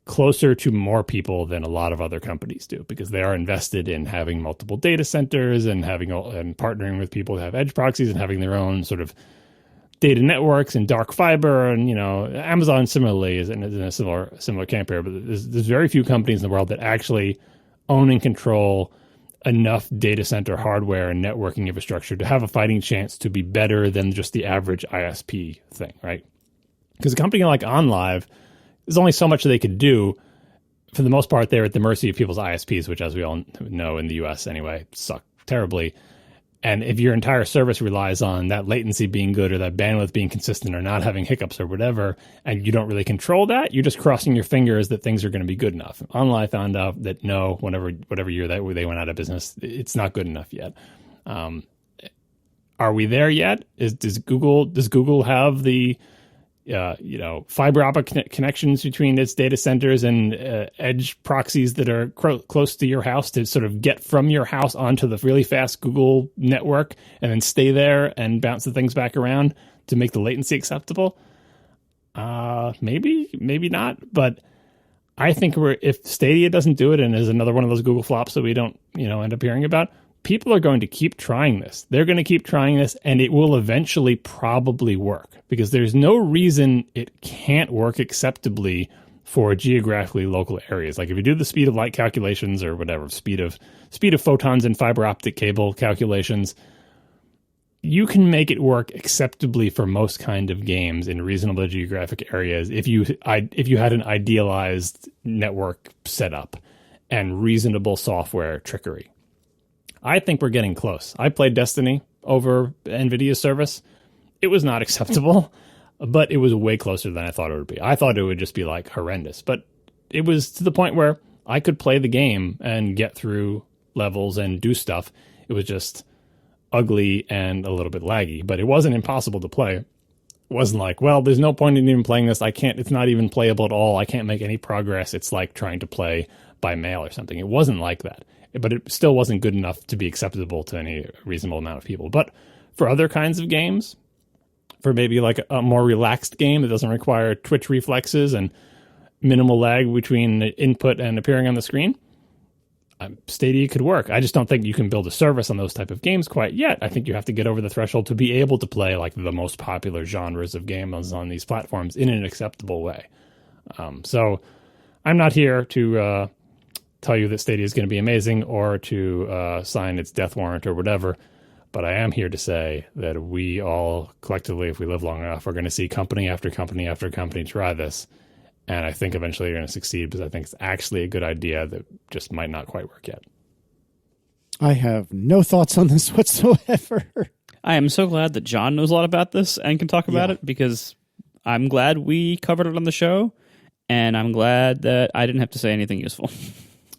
closer to more people than a lot of other companies do, because they are invested in having multiple data centers and partnering with people to have edge proxies and having their own sort of data networks and dark fiber. And Amazon similarly is in a similar camp here, but there's very few companies in the world that actually own and control enough data center hardware and networking infrastructure to have a fighting chance to be better than just the average ISP thing, right? Because a company like OnLive, there's only so much they could do. For the most part, they're at the mercy of people's ISPs, which, as we all know in the US anyway, suck terribly. And if your entire service relies on that latency being good or that bandwidth being consistent or not having hiccups or whatever, and you don't really control that, you're just crossing your fingers that things are going to be good enough. OnLive found out that no, whatever year that they went out of business, it's not good enough yet. Are we there yet? Does Google have the fiber optic connections between its data centers and edge proxies that are close to your house to sort of get from your house onto the really fast Google network and then stay there and bounce the things back around to make the latency acceptable? Maybe not. But I think if Stadia doesn't do it and is another one of those Google flops that we don't, end up hearing about, people are going to keep trying this. They're going to keep trying this, and it will eventually probably work because there's no reason it can't work acceptably for geographically local areas. Like if you do the speed of light calculations or whatever, speed of photons in fiber optic cable calculations, you can make it work acceptably for most kind of games in reasonable geographic areas if you had an idealized network setup and reasonable software trickery. I think we're getting close. I played Destiny over NVIDIA's service. It was not acceptable, but it was way closer than I thought it would be. I thought it would just be like horrendous, but it was to the point where I could play the game and get through levels and do stuff. It was just ugly and a little bit laggy, but it wasn't impossible to play. It wasn't like, well, there's no point in even playing this. It's not even playable at all. I can't make any progress. It's like trying to play by mail or something. It wasn't like that. But it still wasn't good enough to be acceptable to any reasonable amount of people. But for other kinds of games, for maybe like a more relaxed game that doesn't require twitch reflexes and minimal lag between input and appearing on the screen, Stadia could work. I just don't think you can build a service on those type of games quite yet. I think you have to get over the threshold to be able to play like the most popular genres of games on these platforms in an acceptable way. So I'm not here to tell you that Stadia is going to be amazing or to sign its death warrant or whatever. But I am here to say that we all collectively, if we live long enough, are going to see company after company after company try this. And I think eventually you're going to succeed because I think it's actually a good idea that just might not quite work yet. I have no thoughts on this whatsoever. I am so glad that John knows a lot about this and can talk about it because I'm glad we covered it on the show. And I'm glad that I didn't have to say anything useful.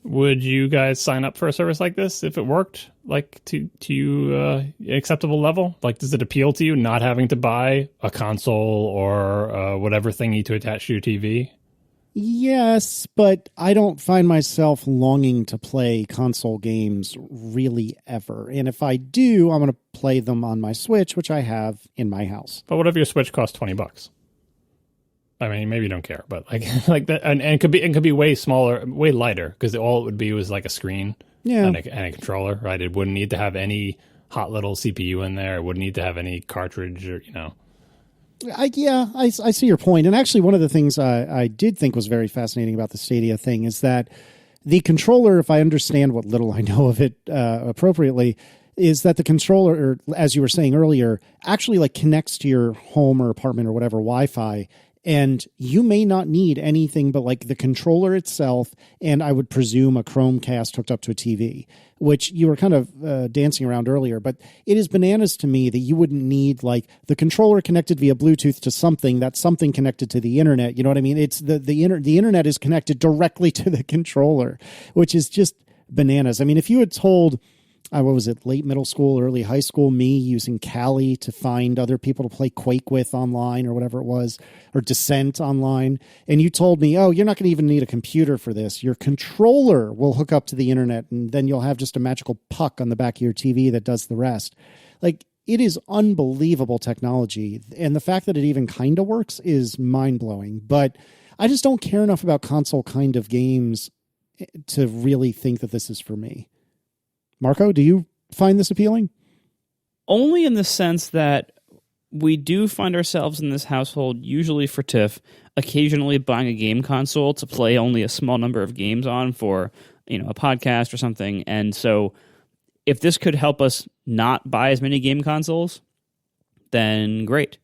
Would you guys sign up for a service like this if it worked, like to you, an acceptable level? Like, does it appeal to you not having to buy a console or whatever thingy to attach to your TV? Yes, but I don't find myself longing to play console games really ever. And if I do, I'm going to play them on my Switch, which I have in my house. But what if your Switch costs $20? I mean, maybe you don't care, but like that, and it could be way smaller, way lighter, because all it would be was like a screen and a controller, right? It wouldn't need to have any hot little CPU in there. It wouldn't need to have any cartridge or, I see your point. And actually, one of the things I did think was very fascinating about the Stadia thing is that the controller, if I understand what little I know of it appropriately, is that the controller, or as you were saying earlier, actually like connects to your home or apartment or whatever Wi-Fi. And you may not need anything but like the controller itself, and I would presume a Chromecast hooked up to a TV, which you were kind of dancing around earlier. But it is bananas to me that you wouldn't need like the controller connected via Bluetooth to something, that's something connected to the internet. You know what I mean? It's the internet is connected directly to the controller, which is just bananas. I mean, if you had told, what was it, late middle school, early high school, me using Kali to find other people to play Quake with online or whatever it was, or Descent online, and you told me, oh, you're not going to even need a computer for this. Your controller will hook up to the internet, and then you'll have just a magical puck on the back of your TV that does the rest. Like, it is unbelievable technology, and the fact that it even kind of works is mind-blowing. But I just don't care enough about console kind of games to really think that this is for me. Marco, do you find this appealing? Only in the sense that we do find ourselves in this household, usually for TIFF, occasionally buying a game console to play only a small number of games on for a podcast or something. And so if this could help us not buy as many game consoles, then great.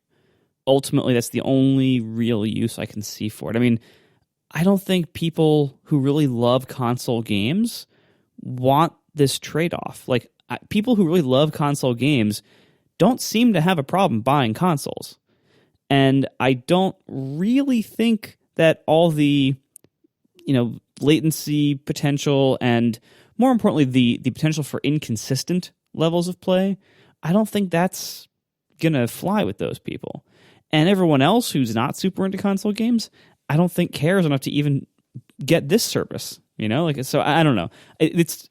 Ultimately, that's the only real use I can see for it. I mean, I don't think people who really love console games want this trade-off. Like, people who really love console games don't seem to have a problem buying consoles. And I don't really think that all the, latency potential and, more importantly, the potential for inconsistent levels of play, I don't think that's going to fly with those people. And everyone else who's not super into console games, I don't think cares enough to even get this service. So I don't know.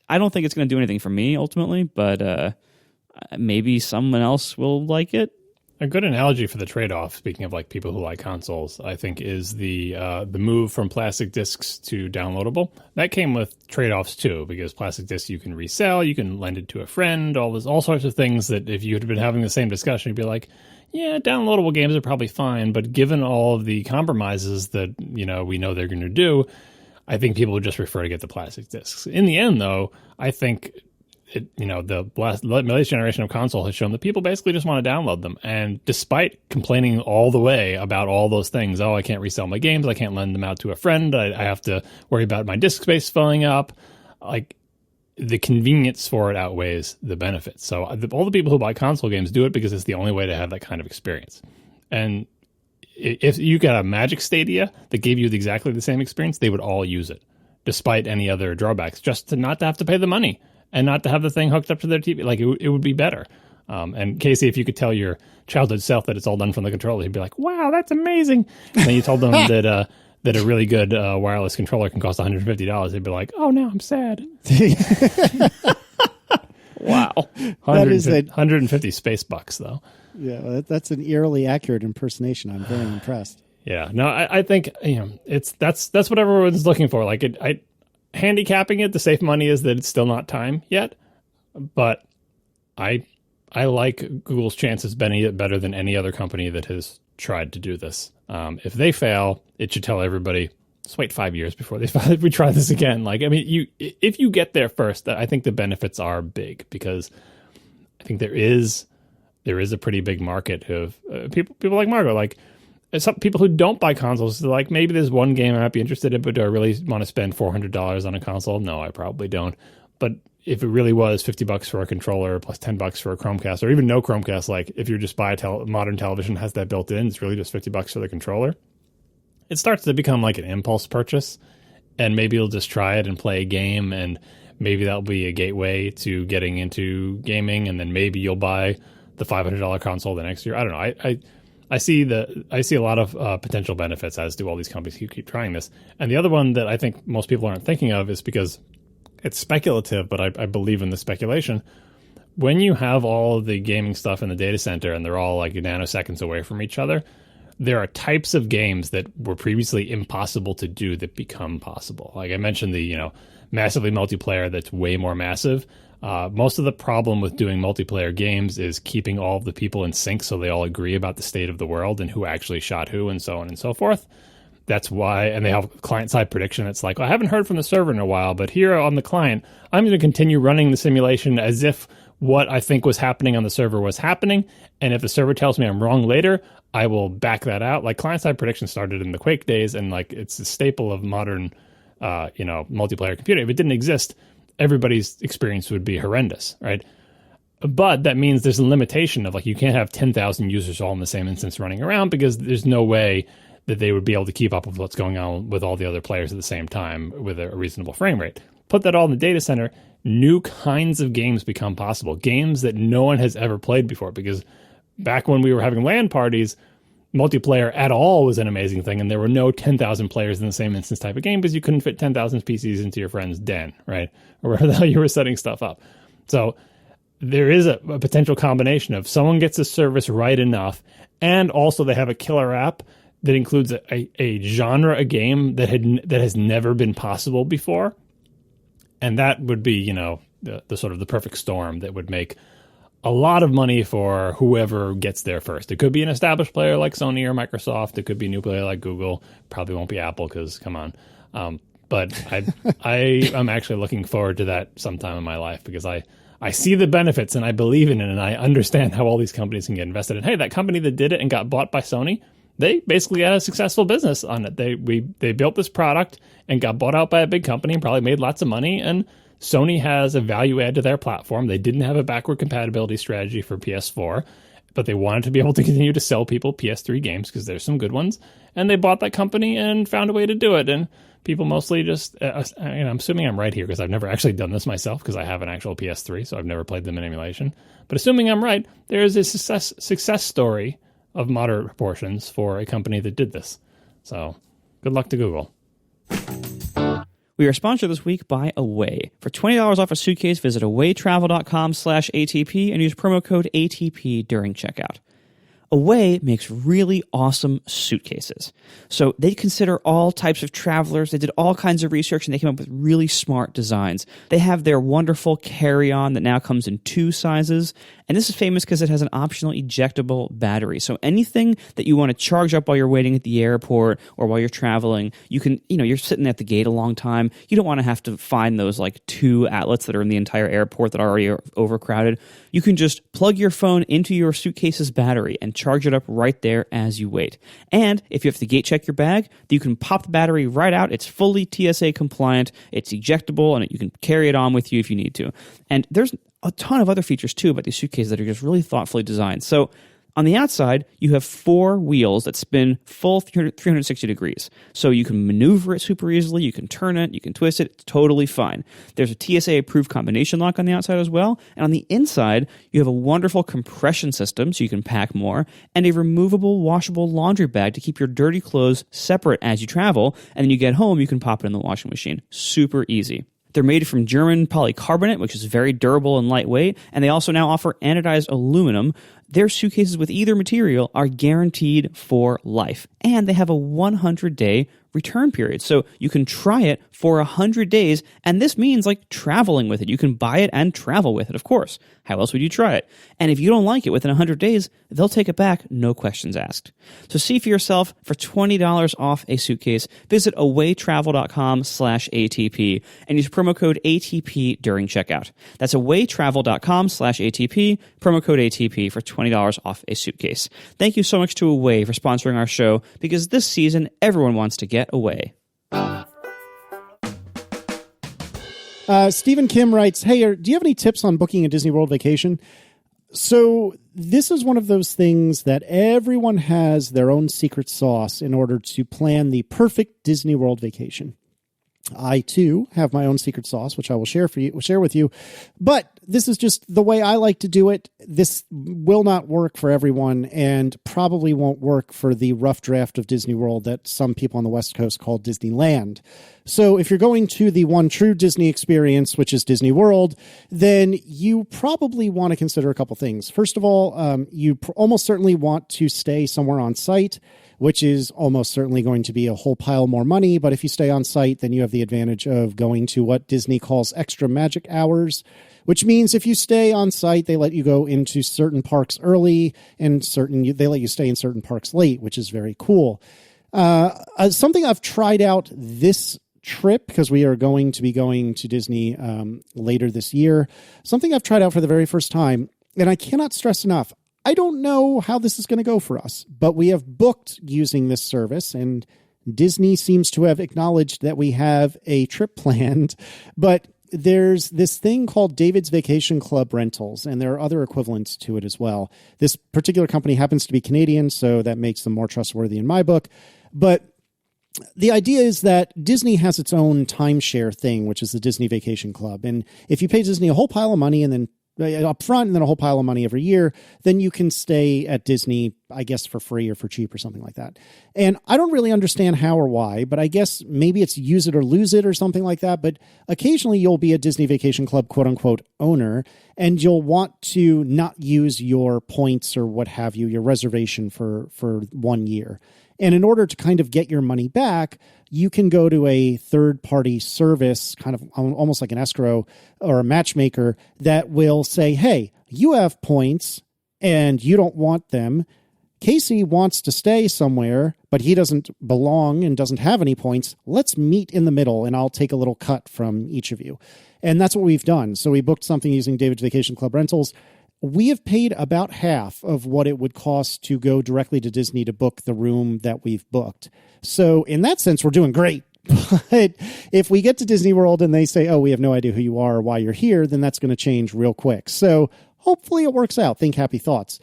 I don't think it's going to do anything for me ultimately, but maybe someone else will like it. A good analogy for the trade-off, speaking of like people who like consoles, I think is the move from plastic discs to downloadable. That came with trade-offs too, because plastic discs you can resell, you can lend it to a friend, all sorts of things that if you had been having the same discussion, you'd be like, yeah, downloadable games are probably fine, but given all of the compromises that we know they're going to do, I think people would just prefer to get the plastic discs. In the end, though, I think the latest generation of console has shown that people basically just want to download them. And despite complaining all the way about all those things, I can't resell my games, I can't lend them out to a friend, I have to worry about my disk space filling up, like the convenience for it outweighs the benefits. So all the people who buy console games do it because it's the only way to have that kind of experience. And if you got a Magic Stadia that gave you exactly the same experience, they would all use it, despite any other drawbacks, just to not to have to pay the money and not to have the thing hooked up to their TV. Like, it would be better. And Casey, if you could tell your childhood self that it's all done from the controller, he'd be like, wow, that's amazing. And then you told them that a really good wireless controller can cost $150, they'd be like, oh, now I'm sad. Wow. That is 150 space bucks, though. Yeah, well, that's an eerily accurate impersonation. I'm very impressed. Yeah, no, I think that's what everyone's looking for. Like, handicapping it to save money is that it's still not time yet, but I like Google's chances better than any other company that has tried to do this. If they fail, it should tell everybody, let's wait 5 years before we try this again. Like, I mean, if you get there first, I think the benefits are big, because I think there is a pretty big market of people like Margo, like some people who don't buy consoles. Like, maybe there's one game I might be interested in, but do I really want to spend $400 on a console? No, I probably don't. But if it really was $50 for a controller plus $10 for a Chromecast, or even no Chromecast, like if you just buy a modern television has that built in, it's really just $50 for the controller. It starts to become like an impulse purchase, and maybe you'll just try it and play a game, and maybe that'll be a gateway to getting into gaming, and then maybe you'll buy the $500 console the next year. I don't know. I see a lot of potential benefits, as do all these companies who keep trying this. And the other one that I think most people aren't thinking of is, because it's speculative, but I believe in the speculation. When you have all of the gaming stuff in the data center and they're all like nanoseconds away from each other, there are types of games that were previously impossible to do that become possible. Like I mentioned, the massively multiplayer that's way more massive. Most of the problem with doing multiplayer games is keeping all of the people in sync so they all agree about the state of the world and who actually shot who and so on and so forth. That's why, and they have client-side prediction. It's like, I haven't heard from the server in a while, but here on the client, I'm going to continue running the simulation as if what I think was happening on the server was happening. And if the server tells me I'm wrong later, I will back that out. Like, client-side prediction started in the Quake days, and like it's a staple of modern, multiplayer computing. If it didn't exist, everybody's experience would be horrendous, right? But that means there's a limitation of, like, you can't have 10,000 users all in the same instance running around, because there's no way that they would be able to keep up with what's going on with all the other players at the same time with a reasonable frame rate. Put that all in the data center, new kinds of games become possible. Games that no one has ever played before, because back when we were having LAN parties, multiplayer at all was an amazing thing, and there were no 10,000 players in the same instance type of game, because you couldn't fit 10,000 PCs into your friend's den, right? Or wherever the hell you were setting stuff up. So there is a potential combination of someone gets a service right enough, and also they have a killer app that includes a genre, a game that has never been possible before. And that would be, the sort of the perfect storm that would make a lot of money for whoever gets there first. It could be an established player like Sony or Microsoft. It could be a new player like Google. Probably won't be Apple, because, come on. But I'm actually looking forward to that sometime in my life because I see the benefits and I believe in it and I understand how all these companies can get invested in. Hey, that company that did it and got bought by Sony, they basically had a successful business on it. They built this product and got bought out by a big company and probably made lots of money. And Sony has a value add to their platform. They didn't have a backward compatibility strategy for PS4, but they wanted to be able to continue to sell people PS3 games because there's some good ones. And they bought that company and found a way to do it. And people mostly just, I'm assuming I'm right here because I've never actually done this myself because I have an actual PS3, so I've never played them in emulation. But assuming I'm right, there is a success story of moderate proportions for a company that did this. So good luck to Google. We are sponsored this week by Away. For $20 off a suitcase, visit awaytravel.com/ATP and use promo code ATP during checkout. Away makes really awesome suitcases. So they consider all types of travelers. They did all kinds of research and they came up with really smart designs. They have their wonderful carry-on that now comes in 2 sizes. And this is famous because it has an optional ejectable battery. So anything that you want to charge up while you're waiting at the airport or while you're traveling, you can, you're sitting at the gate a long time. You don't want to have to find those like 2 outlets that are in the entire airport that are already overcrowded. You can just plug your phone into your suitcase's battery and charge it up right there as you wait. And if you have to gate check your bag, you can pop the battery right out. It's fully TSA compliant. It's ejectable and you can carry it on with you if you need to. And there's a ton of other features too about these suitcases that are just really thoughtfully designed. So on the outside, you have 4 wheels that spin full 360 degrees. So you can maneuver it super easily, you can turn it, you can twist it, it's totally fine. There's a TSA-approved combination lock on the outside as well. And on the inside, you have a wonderful compression system so you can pack more, and a removable, washable laundry bag to keep your dirty clothes separate as you travel. And then you get home, you can pop it in the washing machine. Super easy. They're made from German polycarbonate, which is very durable and lightweight, and they also now offer anodized aluminum. Their suitcases with either material are guaranteed for life, and they have a 100-day return period. So you can try it for 100 days, and this means like traveling with it. You can buy it and travel with it, of course. How else would you try it? And if you don't like it within 100 days, they'll take it back, no questions asked. So see for yourself for $20 off a suitcase. Visit awaytravel.com/ATP and use promo code ATP during checkout. That's awaytravel.com/ATP, promo code ATP for $20 off a suitcase. Thank you so much to Away for sponsoring our show because this season, everyone wants to get away. Stephen Kim writes, hey, do you have any tips on booking a Disney World vacation? So this is one of those things that everyone has their own secret sauce in order to plan the perfect Disney World vacation. I, too, have my own secret sauce, which I will share with you. But this is just the way I like to do it. This will not work for everyone and probably won't work for the rough draft of Disney World that some people on the West Coast call Disneyland. So if you're going to the one true Disney experience, which is Disney World, then you probably want to consider a couple things. First of all, you almost certainly want to stay somewhere on site, which is almost certainly going to be a whole pile more money. But if you stay on site, then you have the advantage of going to what Disney calls extra magic hours, which means if you stay on site, they let you go into certain parks early and they let you stay in certain parks late, which is very cool. Something I've tried out this trip, because we are going to be going to Disney later this year, something I've tried out for the very first time, and I cannot stress enough, I don't know how this is going to go for us, but we have booked using this service, and Disney seems to have acknowledged that we have a trip planned, but there's this thing called David's Vacation Club Rentals, and there are other equivalents to it as well. This particular company happens to be Canadian, so that makes them more trustworthy in my book, but the idea is that Disney has its own timeshare thing, which is the Disney Vacation Club, and if you pay Disney a whole pile of money and then up front and then a whole pile of money every year, then you can stay at Disney, I guess, for free or for cheap or something like that. And I don't really understand how or why, but I guess maybe it's use it or lose it or something like that. But occasionally you'll be a Disney Vacation Club, quote unquote, owner, and you'll want to not use your points or what have you, your reservation for 1 year. And in order to kind of get your money back, you can go to a third-party service, kind of almost like an escrow or a matchmaker, that will say, hey, you have points and you don't want them. Casey wants to stay somewhere, but he doesn't belong and doesn't have any points. Let's meet in the middle, and I'll take a little cut from each of you. And that's what we've done. So we booked something using David's Vacation Club Rentals. We have paid about half of what it would cost to go directly to Disney to book the room that we've booked. So in that sense, we're doing great. But if we get to Disney World and they say, oh, we have no idea who you are or why you're here, then that's going to change real quick. So hopefully it works out. Think happy thoughts.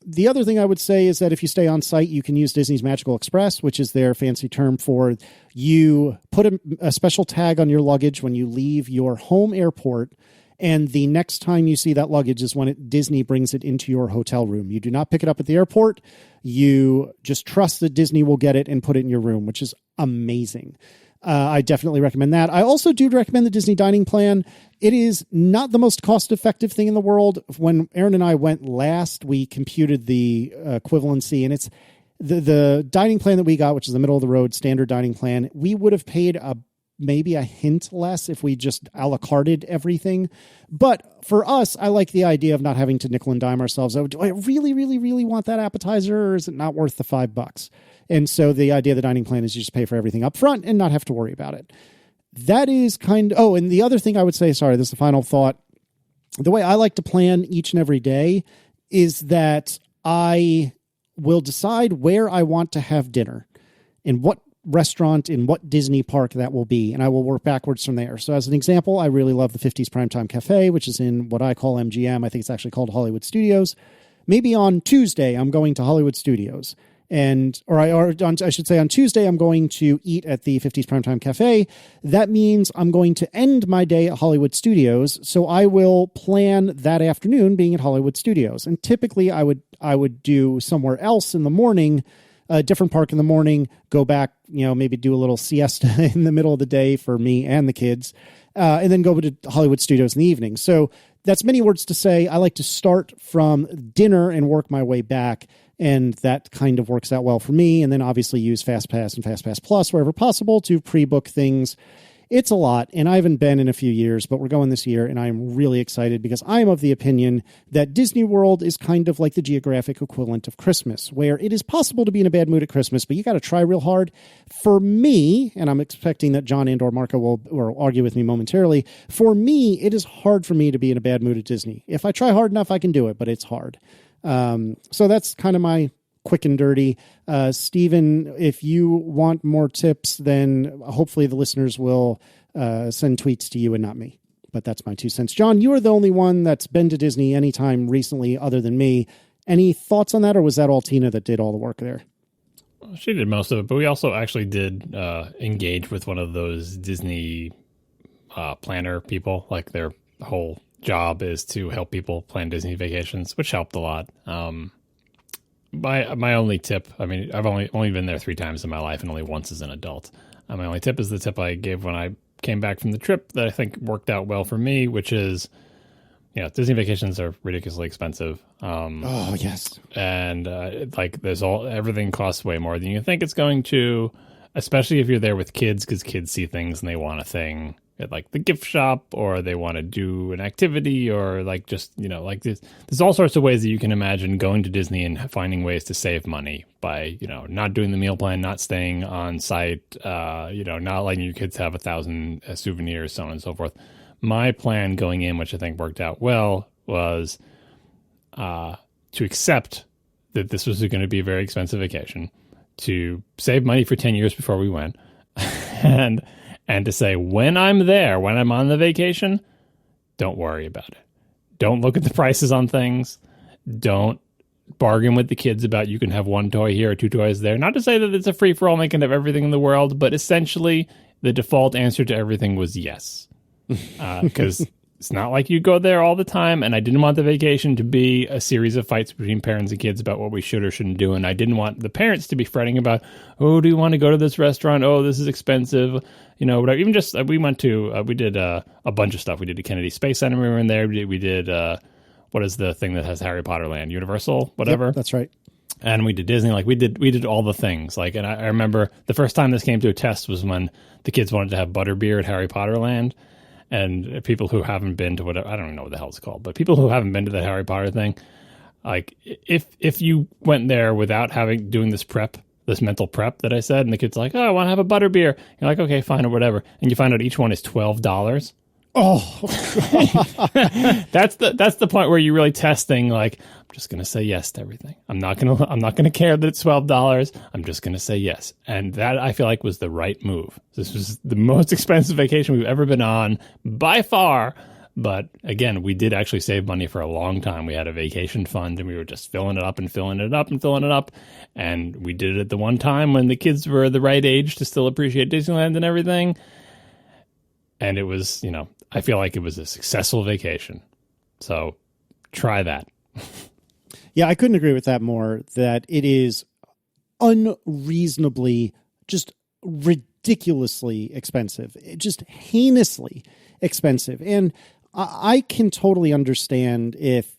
The other thing I would say is that if you stay on site, you can use Disney's Magical Express, which is their fancy term for you put a special tag on your luggage when you leave your home airport. And the next time you see that luggage is when Disney brings it into your hotel room. You do not pick it up at the airport. You just trust that Disney will get it and put it in your room, which is amazing. I definitely recommend that. I also do recommend the Disney dining plan. It is not the most cost-effective thing in the world. When Aaron and I went last, we computed the equivalency, and it's the dining plan that we got, which is the middle-of-the-road standard dining plan. We would have paid maybe a hint less if we just a la carted everything. But for us, I like the idea of not having to nickel and dime ourselves. Do I really, really, really want that appetizer, or is it not worth the $5? And so the idea of the dining plan is you just pay for everything up front and not have to worry about it. That is and the other thing I would say, sorry, this is the final thought. The way I like to plan each and every day is that I will decide where I want to have dinner and what restaurant in what Disney park that will be, and I will work backwards from there. So as an example, I really love the 50s Primetime Cafe, which is in what I call MGM. I think it's actually called Hollywood Studios. Maybe on Tuesday, I'm going to Hollywood Studios. I should say on Tuesday, I'm going to eat at the 50s Primetime Cafe. That means I'm going to end my day at Hollywood Studios. So I will plan that afternoon being at Hollywood Studios. And typically I would do somewhere else in the morning, a different park in the morning, go back, maybe do a little siesta in the middle of the day for me and the kids, and then go to Hollywood Studios in the evening. So that's many words to say. I like to start from dinner and work my way back, and that kind of works out well for me. And then obviously use FastPass and FastPass Plus wherever possible to pre-book things. It's a lot, and I haven't been in a few years, but we're going this year, and I'm really excited because I'm of the opinion that Disney World is kind of like the geographic equivalent of Christmas, where it is possible to be in a bad mood at Christmas, but you got to try real hard. For me, and I'm expecting that John and or Marco will argue with me momentarily, for me, it is hard for me to be in a bad mood at Disney. If I try hard enough, I can do it, but it's hard. So that's kind of my quick and dirty. Stephen, if you want more tips, then hopefully the listeners will send tweets to you and not me. But that's my 2 cents. John, you are the only one that's been to Disney anytime recently other than me. Any thoughts on that, or was that all Tina that did all the work there? Well, she did most of it, but we also actually did engage with one of those Disney planner people. Like their whole job is to help people plan Disney vacations, which helped a lot. My only tip, I've only been there 3 times in my life and only once as an adult. My only tip is the tip I gave when I came back from the trip that I think worked out well for me, which is, Disney vacations are ridiculously expensive. Oh, yes. And everything costs way more than you think it's going to, especially if you're there with kids, because kids see things and they want a thing at like the gift shop, or they want to do an activity, or there's all sorts of ways that you can imagine going to Disney and finding ways to save money by, not doing the meal plan, not staying on site, not letting your kids have 1,000 souvenirs, so on and so forth. My plan going in, which I think worked out well, was to accept that this was going to be a very expensive vacation, to save money for 10 years before we went, and to say, when I'm there, when I'm on the vacation, don't worry about it. Don't look at the prices on things. Don't bargain with the kids about you can have 1 toy here or 2 toys there. Not to say that it's a free-for-all and they can have everything in the world, but essentially the default answer to everything was yes. Because it's not like you go there all the time, and I didn't want the vacation to be a series of fights between parents and kids about what we should or shouldn't do, and I didn't want the parents to be fretting about, oh, do you want to go to this restaurant? Oh, this is expensive. Whatever. Even just, we went to, we did a bunch of stuff. We did the Kennedy Space Center. We were in there. We did what is the thing that has Harry Potter Land? Universal? Whatever. Yep, that's right. And we did Disney. We did all the things. And I remember the first time this came to a test was when the kids wanted to have butterbeer at Harry Potter Land. And people who haven't been to whatever, I don't know what the hell it's called, but people who haven't been to the Harry Potter thing, Like if you went there without doing this mental prep that I said, and the kid's like, oh, I want to have a butterbeer. You're like, okay, fine, or whatever. And you find out each one is $12. Oh, that's the point where you're really testing. Like, I'm just gonna say yes to everything. I'm not gonna care that it's $12. I'm just gonna say yes, and that I feel like was the right move. This was the most expensive vacation we've ever been on by far. But again, we did actually save money for a long time. We had a vacation fund, and we were just filling it up and filling it up and filling it up. And we did it at the one time when the kids were the right age to still appreciate Disneyland and everything. And it was, I feel like it was a successful vacation. So try that. Yeah, I couldn't agree with that more, that it is unreasonably, just ridiculously expensive, just heinously expensive. And I can totally understand if,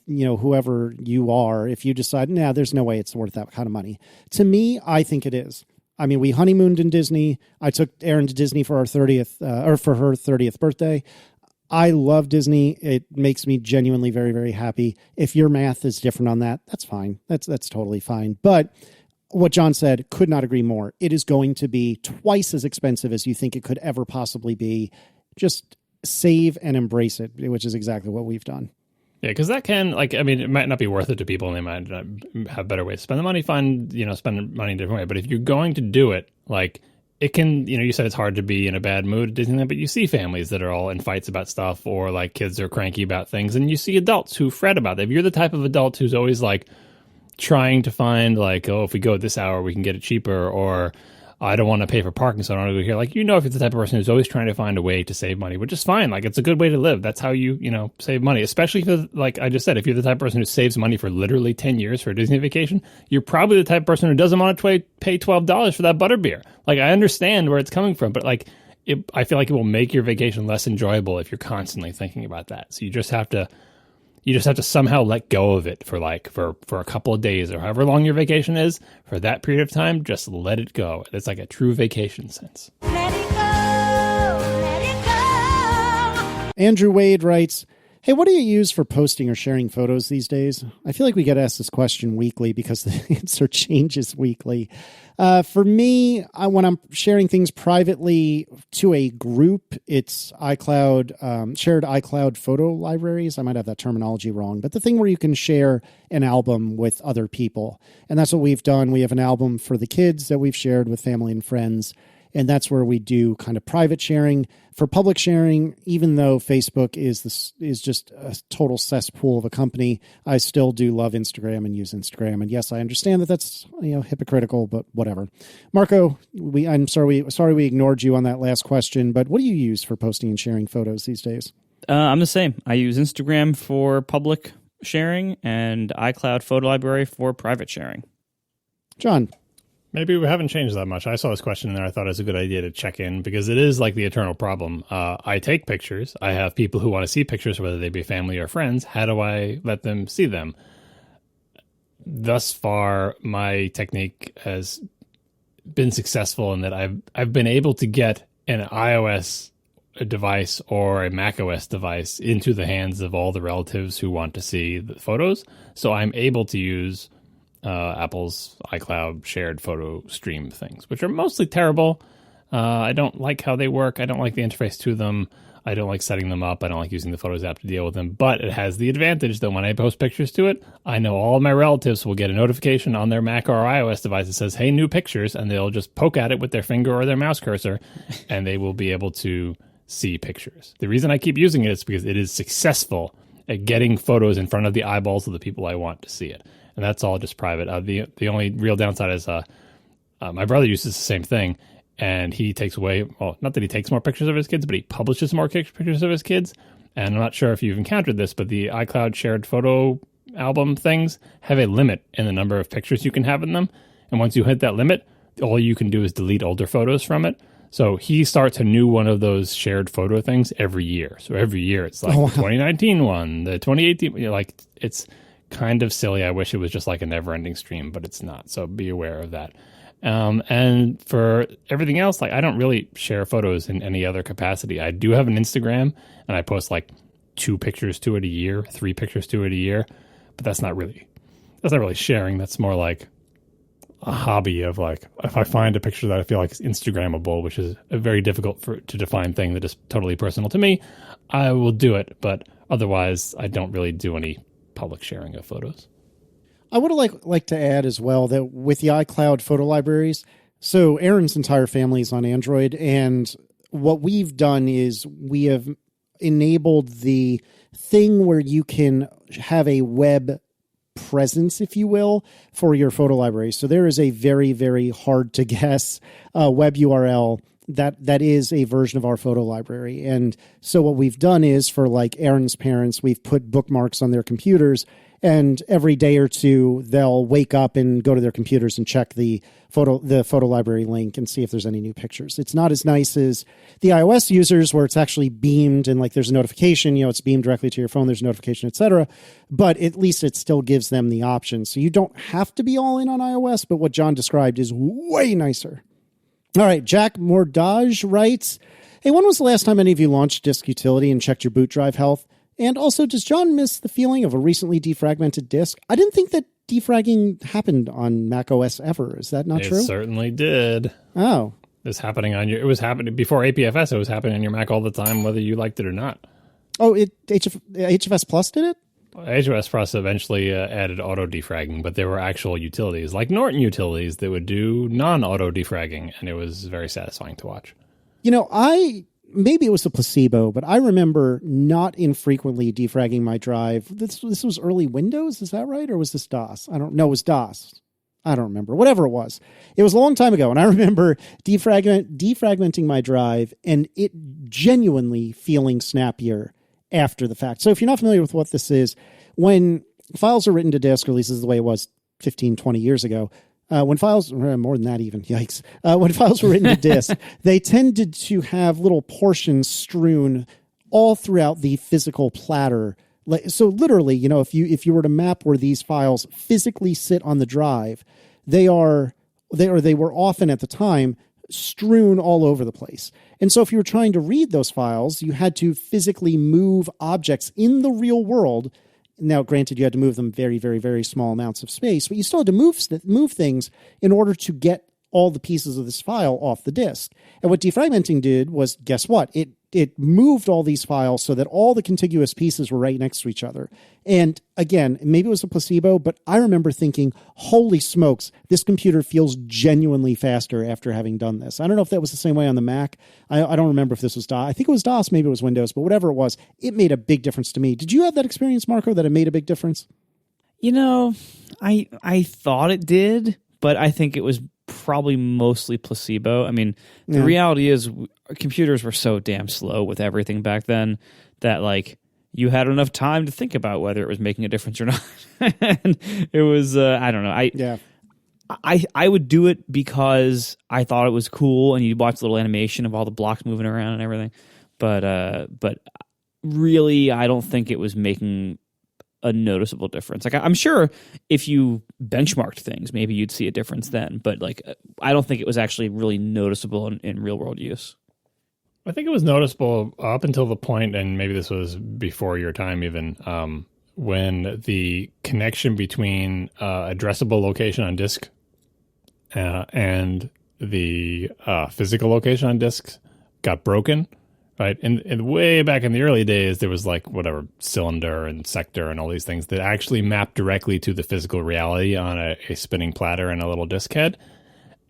whoever you are, if you decide, there's no way it's worth that kind of money. To me, I think it is. I mean, we honeymooned in Disney. I took Erin to Disney for for her 30th birthday. I love Disney. It makes me genuinely very, very happy. If your math is different on that, that's fine. That's totally fine. But what John said, could not agree more. It is going to be twice as expensive as you think it could ever possibly be. Just save and embrace it, which is exactly what we've done. Yeah, because that it might not be worth it to people, and they might not have better ways to spend the money, spend money a different way. But if you're going to do it, it can, you said it's hard to be in a bad mood at Disneyland, but you see families that are all in fights about stuff, or kids are cranky about things, and you see adults who fret about it. If you're the type of adult who's always trying to find if we go at this hour, we can get it cheaper, or I don't want to pay for parking, so I don't want to go here. If you're the type of person who's always trying to find a way to save money, which is fine. It's a good way to live. That's how you save money. Especially if, I just said, if you're the type of person who saves money for literally 10 years for a Disney vacation, you're probably the type of person who doesn't want to pay $12 for that butterbeer. I understand where it's coming from, but I feel like it will make your vacation less enjoyable if you're constantly thinking about that. So you just have to somehow let go of it for a couple of days or however long your vacation is. For that period of time, just let it go. It's like a true vacation sense. Let it go, let it go. Andrew Wade writes, hey, what do you use for posting or sharing photos these days? I feel like we get asked this question weekly because the answer changes weekly. For me, when I'm sharing things privately to a group, it's iCloud, shared iCloud photo libraries. I might have that terminology wrong, but the thing where you can share an album with other people. And that's what we've done. We have an album for the kids that we've shared with family and friends. And that's where we do kind of private sharing. For public sharing, even though Facebook is just a total cesspool of a company, I still do love Instagram and use Instagram. And yes, I understand that's hypocritical, but whatever. Marco, I'm sorry we ignored you on that last question, but what do you use for posting and sharing photos these days? I'm the same. I use Instagram for public sharing and iCloud photo library for private sharing. John. Maybe we haven't changed that much. I saw this question and I thought it was a good idea to check in because it is the eternal problem. I take pictures. I have people who want to see pictures, whether they be family or friends. How do I let them see them? Thus far, my technique has been successful in that I've been able to get an iOS device or a macOS device into the hands of all the relatives who want to see the photos. So I'm able to use Apple's iCloud shared photo stream things, which are mostly terrible. I don't like how they work. I don't like the interface to them. I don't like setting them up. I don't like using the Photos app to deal with them. But it has the advantage that when I post pictures to it, I know all of my relatives will get a notification on their Mac or iOS device that says, hey, new pictures, and they'll just poke at it with their finger or their mouse cursor, and they will be able to see pictures. The reason I keep using it is because it is successful at getting photos in front of the eyeballs of the people I want to see it. And that's all just private. The only real downside is my brother uses the same thing, and he takes away, well, not that he takes more pictures of his kids, but he publishes more pictures of his kids. And I'm not sure if you've encountered this, but the iCloud shared photo album things have a limit in the number of pictures you can have in them. And once you hit that limit, all you can do is delete older photos from it. So he starts a new one of those shared photo things every year. So every year it's the 2019 one, the 2018, it's kind of silly. I wish it was just like a never-ending stream, but it's not. So be aware of that. And for everything else, I don't really share photos in any other capacity. I do have an Instagram, and I post 2 pictures to it a year, 3 pictures to it a year. but that's not really sharing. That's more like a hobby of like, if I find a picture that I feel like is Instagrammable, which is a very difficult to define thing that is totally personal to me, I will do it. But otherwise, I don't really do any public sharing of photos. I would like to add as well that with the iCloud photo libraries, so Aaron's entire family is on Android, and what we've done is we have enabled the thing where you can have a web presence, if you will, for your photo library. So there is a very, very hard to guess web URL that is a version of our photo library. And so what we've done is for like Aaron's parents, we've put bookmarks on their computers, and every day or two they'll wake up and go to their computers and check the photo library link and see if there's any new pictures. It's not as nice as the iOS users where it's actually beamed and like there's a notification, it's beamed directly to your phone, there's a notification, etc. But at least it still gives them the option. So you don't have to be all in on iOS, but what John described is way nicer. All right, Jack Mordage writes, hey, when was the last time any of you launched Disk Utility and checked your boot drive health? And also, does John miss the feeling of a recently defragmented disk? I didn't think that defragging happened on Mac OS ever. Is that not true? It certainly did. Oh. It was happening before APFS. It was happening on your Mac all the time, whether you liked it or not. Oh, HFS Plus did it? HFS Plus eventually added auto defragging, but there were actual utilities, like Norton utilities, that would do non-auto defragging, and it was very satisfying to watch. Maybe it was a placebo, but I remember not infrequently defragging my drive. This was early Windows, is that right? Or was this DOS? I don't know. It was DOS. I don't remember. Whatever it was. It was a long time ago, and I remember defragmenting my drive and it genuinely feeling snappier after the fact. So if you're not familiar with what this is, when files are written to disk, or at least this is the way it was 15, 20 years ago, when files, more than that even, yikes, when files were written to disk, they tended to have little portions strewn all throughout the physical platter. So literally, if you were to map where these files physically sit on the drive, they were often at the time strewn all over the place. And so if you were trying to read those files, you had to physically move objects in the real world. Now, granted, you had to move them very, very, very small amounts of space, but you still had to move things in order to get all the pieces of this file off the disk. And what defragmenting did was, guess what? It moved all these files so that all the contiguous pieces were right next to each other. And again, maybe it was a placebo, but I remember thinking, holy smokes, this computer feels genuinely faster after having done this. I don't know if that was the same way on the Mac. I don't remember if this was DOS. I think it was DOS, maybe it was Windows, but whatever it was, it made a big difference to me. Did you have that experience, Marco, that it made a big difference? I thought it did, but I think it was probably mostly placebo. I mean, the reality is computers were so damn slow with everything back then that like you had enough time to think about whether it was making a difference or not. And it was, I don't know. I would do it because I thought it was cool and you'd watch the little animation of all the blocks moving around and everything. But really, I don't think it was making a noticeable difference. Like I'm sure if you benchmarked things, maybe you'd see a difference then, but like I don't think it was actually really noticeable in real world use. I think it was noticeable up until the point, and maybe this was before your time even, when the connection between addressable location on disk and the physical location on disks got broken. Right. And way back in the early days, there was like whatever cylinder and sector and all these things that actually mapped directly to the physical reality on a spinning platter and a little disk head.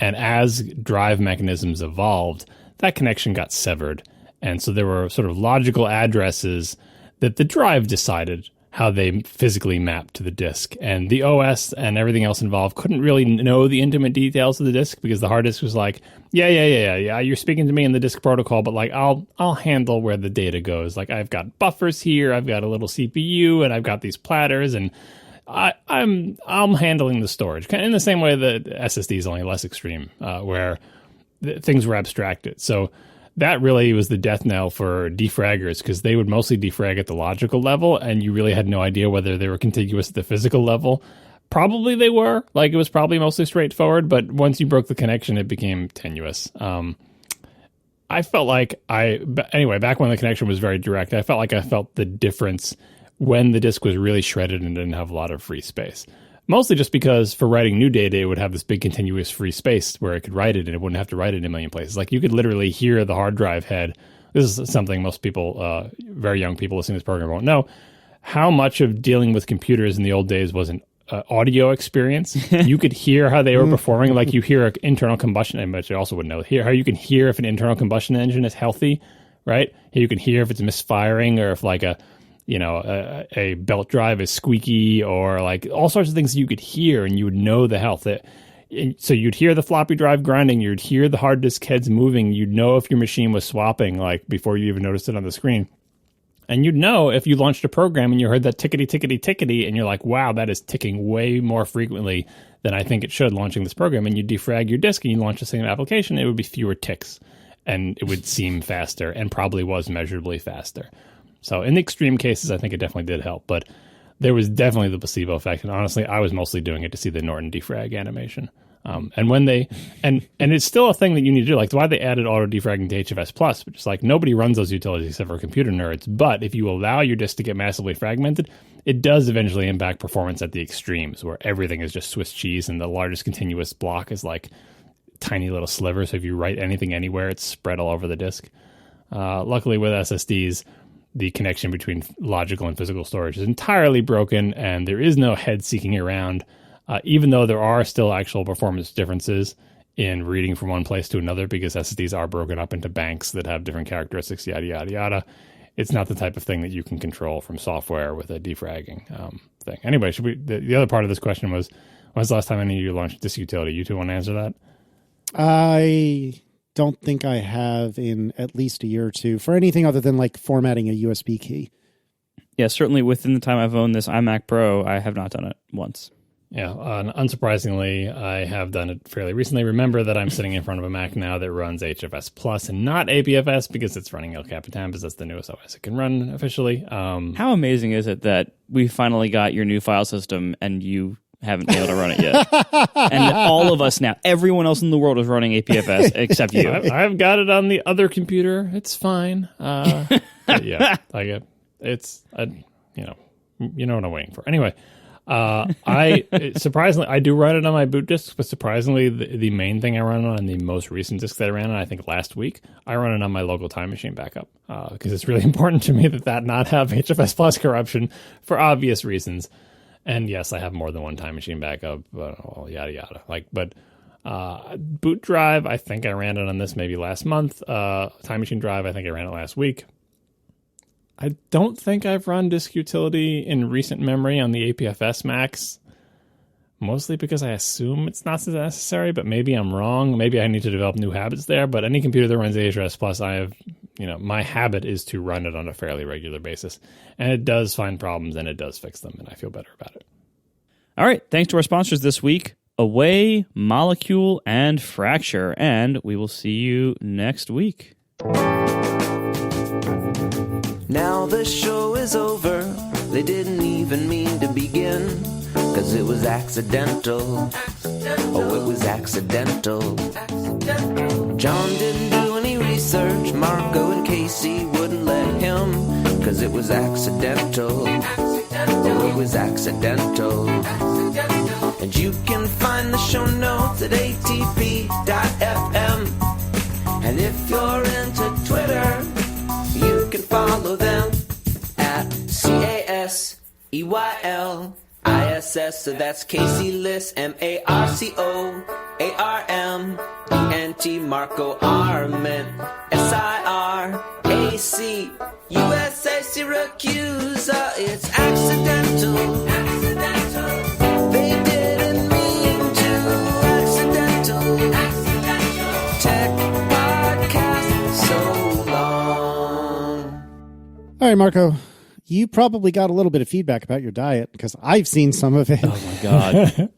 And as drive mechanisms evolved, that connection got severed. And so there were sort of logical addresses that the drive decided how they physically mapped to the disk. And the OS and everything else involved couldn't really know the intimate details of the disk because the hard disk was like, yeah, you're speaking to me in the disk protocol, but like I'll handle where the data goes. Like I've got buffers here, I've got a little CPU, and I've got these platters, and I'm handling the storage. Kind of in the same way that SSD is only less extreme, where things were abstracted. So that really was the death knell for defraggers because they would mostly defrag at the logical level, and you really had no idea whether they were contiguous at the physical level. Probably they were. Like, it was probably mostly straightforward, but once you broke the connection, it became tenuous. I felt like back when the connection was very direct, I felt like I felt the difference when the disk was really shredded and didn't have a lot of free space. Mostly just because for writing new data, it would have this big continuous free space where it could write it and it wouldn't have to write it in a million places. Like you could literally hear the hard drive head. This is something most people, very young people listening to this program won't know. How much of dealing with computers in the old days was an audio experience. You could hear how they were performing. Like you hear an internal combustion engine, but you also wouldn't know. Here, how you can hear if an internal combustion engine is healthy, right? You can hear if it's misfiring or if like a belt drive is squeaky or like all sorts of things you could hear and you would know the health. So you'd hear the floppy drive grinding, you'd hear the hard disk heads moving, you'd know if your machine was swapping like before you even noticed it on the screen. And you'd know if you launched a program and you heard that tickety, tickety, tickety, and you're like, wow, that is ticking way more frequently than I think it should launching this program. And you defrag your disk and you launch the same application, it would be fewer ticks and it would seem faster and probably was measurably faster. So in the extreme cases, I think it definitely did help, but there was definitely the placebo effect. And honestly, I was mostly doing it to see the Norton defrag animation. And when they, and it's still a thing that you need to do. Like why they added auto defragging to HFS Plus, which is like nobody runs those utilities except for computer nerds. But if you allow your disk to get massively fragmented, it does eventually impact performance at the extremes where everything is just Swiss cheese and the largest continuous block is like tiny little slivers. So if you write anything anywhere, it's spread all over the disk. Luckily with SSDs, the connection between logical and physical storage is entirely broken, and there is no head seeking around, even though there are still actual performance differences in reading from one place to another because SSDs are broken up into banks that have different characteristics, yada, yada, yada. It's not the type of thing that you can control from software with a defragging thing. Anyway, the other part of this question was, when's the last time any of you launched disk utility? You two want to answer that? I don't think I have in at least a year or two for anything other than like formatting a USB key. Yeah, certainly within the time I've owned this iMac Pro, I have not done it once. Yeah, unsurprisingly, I have done it fairly recently. Remember that I'm sitting in front of a Mac now that runs HFS Plus and not APFS because it's running El Capitan because that's the newest OS it can run officially. How amazing is it that we finally got your new file system and you haven't been able to run it yet? And all of us now, everyone else in the world is running APFS except you. I've got it on the other computer. It's fine. But yeah, you know what I'm waiting for. Anyway. Surprisingly, I do run it on my boot disks, but surprisingly, the main thing I run on the most recent disk that I ran on, I think last week, I run it on my local time machine backup because it's really important to me that not have HFS Plus corruption for obvious reasons. And yes, I have more than one time machine backup, yada yada. But boot drive, I think I ran it on this maybe last month. Time machine drive, I think I ran it last week. I don't think I've run disk utility in recent memory on the APFS Macs, mostly because I assume it's not necessary, but maybe I'm wrong. Maybe I need to develop new habits there, but any computer that runs HFS Plus, my habit is to run it on a fairly regular basis, and it does find problems and it does fix them, and I feel better about it. All right, thanks to our sponsors this week, Away, Molekule, and Fracture, and we will see you next week. Now the show is over, they didn't even mean to begin, 'cause it was accidental. Oh, it was accidental. John didn't do any research, Marco and Casey wouldn't let him, 'cause it was accidental. Oh, it was accidental. And you can find the show notes at atp.fm. And if you're into Twitter, you can follow them at CASEYLISS. So that's Casey Liss, MARCOARMENT, Marco Arment, SIRAC, USA Syracuse. It's accidental. They didn't mean to. Accidental. Tech podcast so long. All right, Marco, you probably got a little bit of feedback about your diet because I've seen some of it. Oh, my God.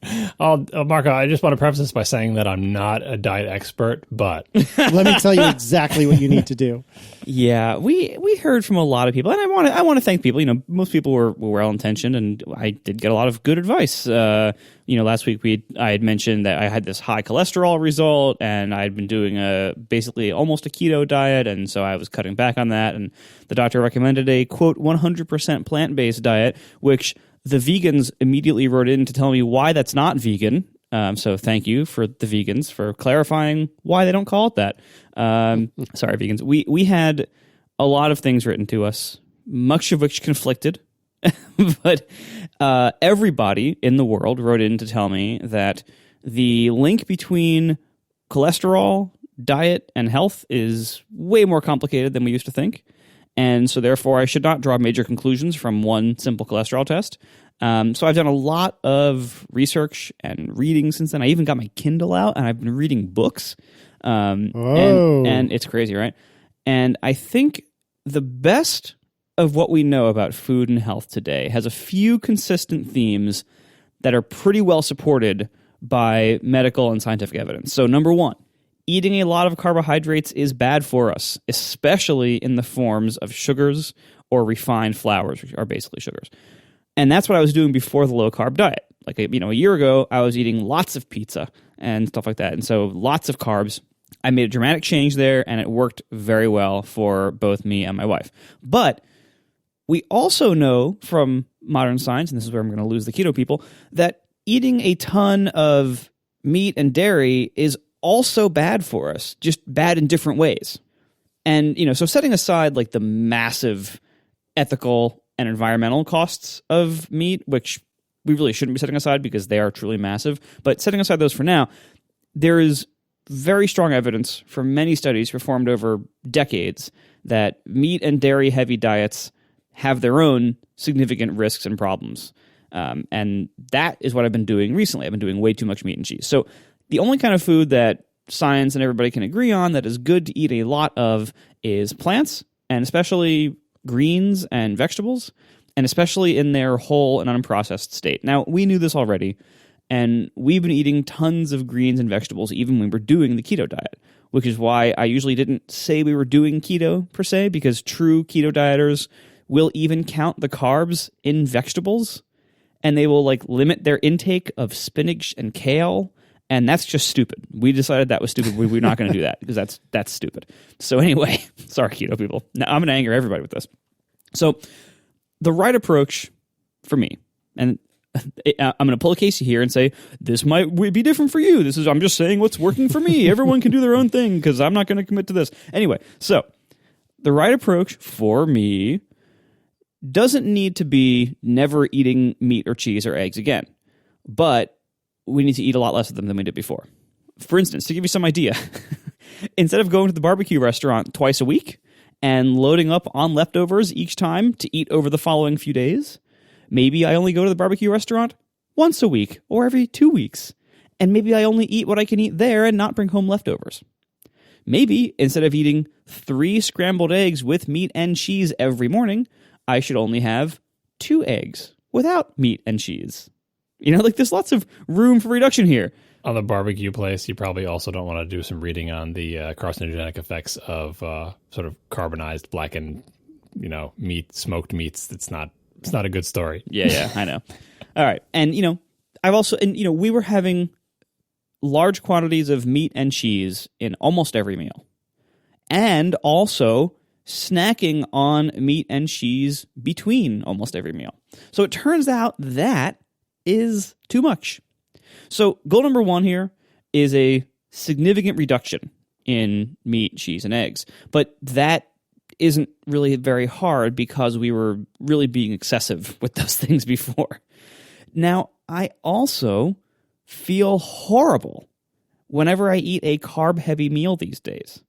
Marco, I just want to preface this by saying that I'm not a diet expert, but Let me tell you exactly what you need to do. Yeah, we heard from a lot of people, and I want to thank people. Most people were well intentioned, and I did get a lot of good advice. last week I had mentioned that I had this high cholesterol result, and I had been doing basically almost a keto diet, and so I was cutting back on that, and the doctor recommended a, quote, 100% plant-based diet, which the vegans immediately wrote in to tell me why that's not vegan. So thank you for the vegans for clarifying why they don't call it that. Sorry, vegans. We had a lot of things written to us, much of which conflicted, but everybody in the world wrote in to tell me that the link between cholesterol, diet, and health is way more complicated than we used to think. And so therefore I should not draw major conclusions from one simple cholesterol test. So I've done a lot of research and reading since then. I even got my Kindle out, and I've been reading books. And it's crazy, right? And I think the best of what we know about food and health today has a few consistent themes that are pretty well supported by medical and scientific evidence. So number one, eating a lot of carbohydrates is bad for us, especially in the forms of sugars or refined flours, which are basically sugars. And that's what I was doing before the low-carb diet. Like, a year ago, I was eating lots of pizza and stuff like that, and so lots of carbs. I made a dramatic change there, and it worked very well for both me and my wife. But we also know from modern science, and this is where I'm going to lose the keto people, that eating a ton of meat and dairy is also bad for us, just bad in different ways. And, so setting aside like the massive ethical and environmental costs of meat, which we really shouldn't be setting aside because they are truly massive, but setting aside those for now, there is very strong evidence from many studies performed over decades that meat and dairy heavy diets have their own significant risks and problems. And that is what I've been doing recently. I've been doing way too much meat and cheese. So the only kind of food that science and everybody can agree on that is good to eat a lot of is plants, and especially greens and vegetables, and especially in their whole and unprocessed state. Now, we knew this already, and we've been eating tons of greens and vegetables even when we're doing the keto diet, which is why I usually didn't say we were doing keto per se, because true keto dieters will even count the carbs in vegetables, and they will limit their intake of spinach and kale. And that's just stupid. We decided that was stupid. We're not going to do that because that's stupid. So anyway, sorry, keto people. Now I'm going to anger everybody with this. So the right approach for me, and I'm going to pull a Casey here and say, this might be different for you. I'm just saying what's working for me. Everyone can do their own thing because I'm not going to commit to this. Anyway, so the right approach for me doesn't need to be never eating meat or cheese or eggs again, but we need to eat a lot less of them than we did before. For instance, to give you some idea, instead of going to the barbecue restaurant twice a week and loading up on leftovers each time to eat over the following few days, maybe I only go to the barbecue restaurant once a week or every 2 weeks, and maybe I only eat what I can eat there and not bring home leftovers. Maybe instead of eating 3 scrambled eggs with meat and cheese every morning, I should only have 2 eggs without meat and cheese. There's lots of room for reduction here. On the barbecue place, you probably also don't want to do some reading on the carcinogenic effects of sort of carbonized, blackened, smoked meats. It's not a good story. Yeah, I know. All right. And, I've also, we were having large quantities of meat and cheese in almost every meal. And also snacking on meat and cheese between almost every meal. So it turns out that is too much. So goal number 1 here is a significant reduction in meat, cheese, and eggs. But that isn't really very hard because we were really being excessive with those things before. Now, I also feel horrible whenever I eat a carb-heavy meal these days.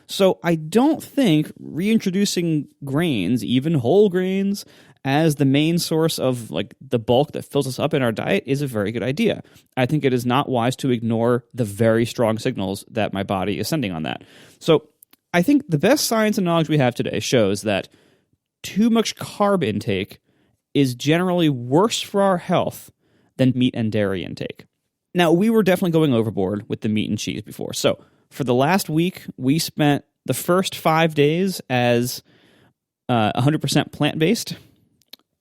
So I don't think reintroducing grains, even whole grains, as the main source of the bulk that fills us up in our diet is a very good idea. I think it is not wise to ignore the very strong signals that my body is sending on that. So I think the best science and knowledge we have today shows that too much carb intake is generally worse for our health than meat and dairy intake. Now, we were definitely going overboard with the meat and cheese before. So for the last week, we spent the first 5 days as 100% plant-based,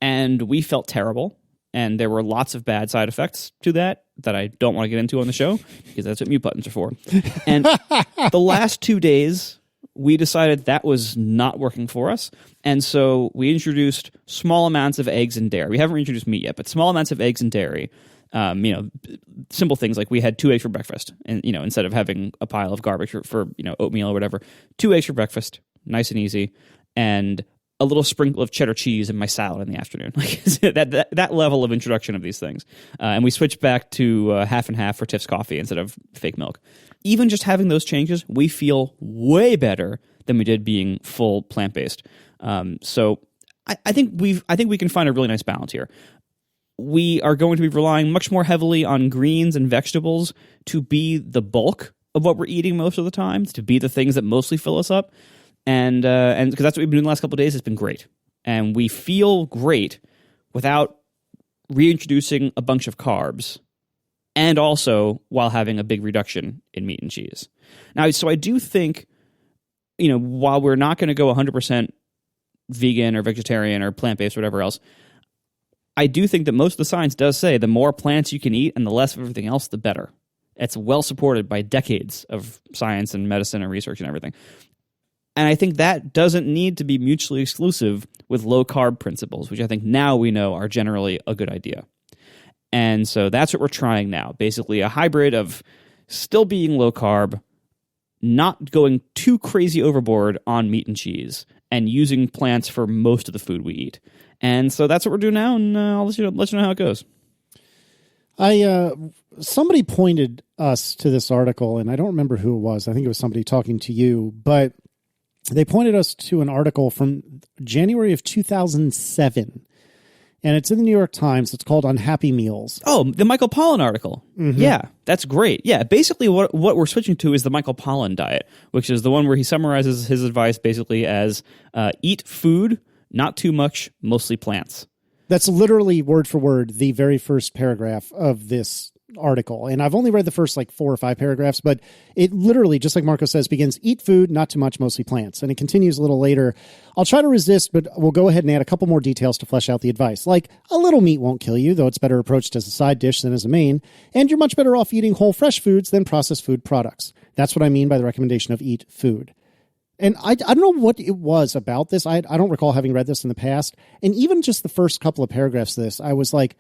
and we felt terrible. and there were lots of bad side effects to that I don't want to get into on the show because that's what mute buttons are for. And the last 2 days, we decided that was not working for us, and so we introduced small amounts of eggs and dairy. We haven't introduced meat yet, but small amounts of eggs and dairy. Simple things like we had 2 eggs for breakfast, and instead of having a pile of garbage for oatmeal or whatever, 2 eggs for breakfast, nice and easy, and a little sprinkle of cheddar cheese in my salad in the afternoon. Like that level of introduction of these things, and we switched back to half and half for Tiff's coffee instead of fake milk. Even just having those changes, we feel way better than we did being full plant-based. So I think we can find a really nice balance here. We are going to be relying much more heavily on greens and vegetables to be the bulk of what we're eating most of the time, to be the things that mostly fill us up. And because that's what we've been doing the last couple of days, it's been great. And we feel great without reintroducing a bunch of carbs, and also while having a big reduction in meat and cheese. Now, so I do think, while we're not going to go 100% vegan or vegetarian or plant-based or whatever else, I do think that most of the science does say the more plants you can eat and the less of everything else, the better. It's well supported by decades of science and medicine and research and everything. And I think that doesn't need to be mutually exclusive with low-carb principles, which I think now we know are generally a good idea. And so that's what we're trying now. Basically a hybrid of still being low-carb, not going too crazy overboard on meat and cheese, and using plants for most of the food we eat. And so that's what we're doing now, and I'll let you know how it goes. Somebody pointed us to this article, and I don't remember who it was. I think it was somebody talking to you, but they pointed us to an article from January of 2007, and it's in the New York Times. It's called Unhappy Meals. Oh, the Michael Pollan article. Mm-hmm. Yeah, that's great. Yeah, basically what we're switching to is the Michael Pollan diet, which is the one where he summarizes his advice basically as eat food, not too much, mostly plants. That's literally word for word the very first paragraph of this article. And I've only read the first 4 or 5 paragraphs, but it literally, just like Marco says, begins, eat food, not too much, mostly plants. And it continues a little later. I'll try to resist, but we'll go ahead and add a couple more details to flesh out the advice. Like, a little meat won't kill you, though it's better approached as a side dish than as a main. And you're much better off eating whole fresh foods than processed food products. That's what I mean by the recommendation of eat food. And I don't know what it was about this. I don't recall having read this in the past. And even just the first couple of paragraphs of this, I was like,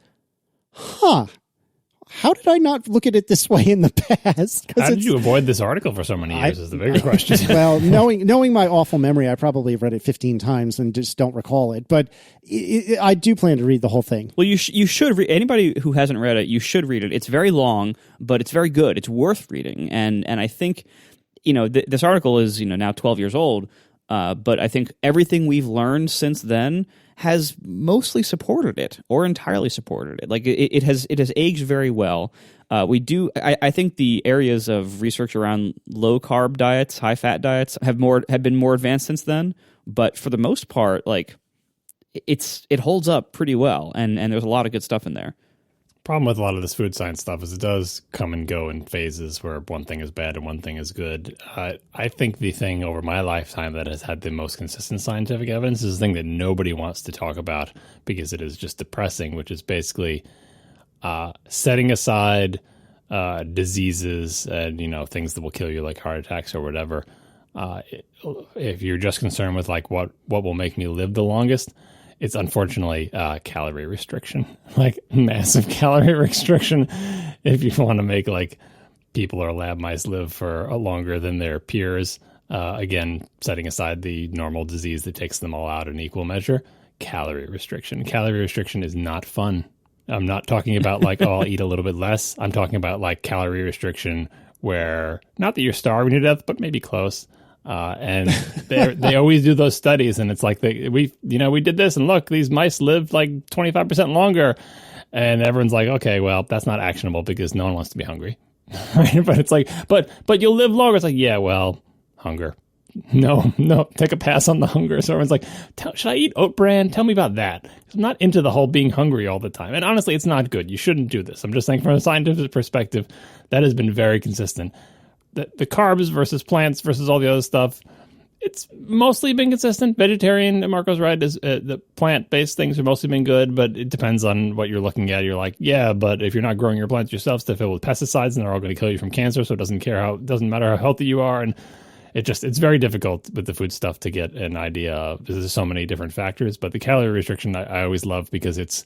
how did I not look at it this way in the past? How did you avoid this article for so many years is the bigger question. Well, knowing my awful memory, I probably have read it 15 times and just don't recall it. But I do plan to read the whole thing. Well, you should read. Anybody who hasn't read it, you should read it. It's very long, but it's very good. It's worth reading. And I think, this article is, now 12 years old, but I think everything we've learned since then has mostly supported it or entirely supported it. Like it has aged very well. I think the areas of research around low carb diets, high fat diets have been more advanced since then. But for the most part, it holds up pretty well, and there's a lot of good stuff in there. Problem with a lot of this food science stuff is it does come and go in phases where one thing is bad and one thing is good. I think the thing over my lifetime that has had the most consistent scientific evidence is the thing that nobody wants to talk about because it is just depressing, which is basically setting aside diseases and things that will kill you like heart attacks or whatever. If you're just concerned with what will make me live the longest, it's unfortunately calorie restriction, massive calorie restriction. If you want to make people or lab mice live for longer than their peers, again, setting aside the normal disease that takes them all out in equal measure, calorie restriction. Calorie restriction is not fun. I'm not talking about I'll eat a little bit less. I'm talking about calorie restriction where not that you're starving to death, but maybe close. And they always do those studies, and it's we did this, and look, these mice lived 25% longer, and everyone's like, okay, well, that's not actionable because no one wants to be hungry, right? But it's but you'll live longer. It's yeah, well, hunger. No, take a pass on the hunger. So everyone's like, should I eat oat bran? Tell me about that. I'm not into the whole being hungry all the time, and honestly, it's not good. You shouldn't do this. I'm just saying from a scientific perspective, that has been very consistent. The carbs versus plants versus all the other stuff, it's mostly been consistent. Vegetarian, Marco's right, is the plant-based things have mostly been good, but it depends on what you're looking at. You're like, yeah, but if you're not growing your plants yourself, they're filled with pesticides, and they're all going to kill you from cancer. So it doesn't matter how healthy you are, and it's very difficult with the food stuff to get an idea of. There's so many different factors, but the calorie restriction I always love because it's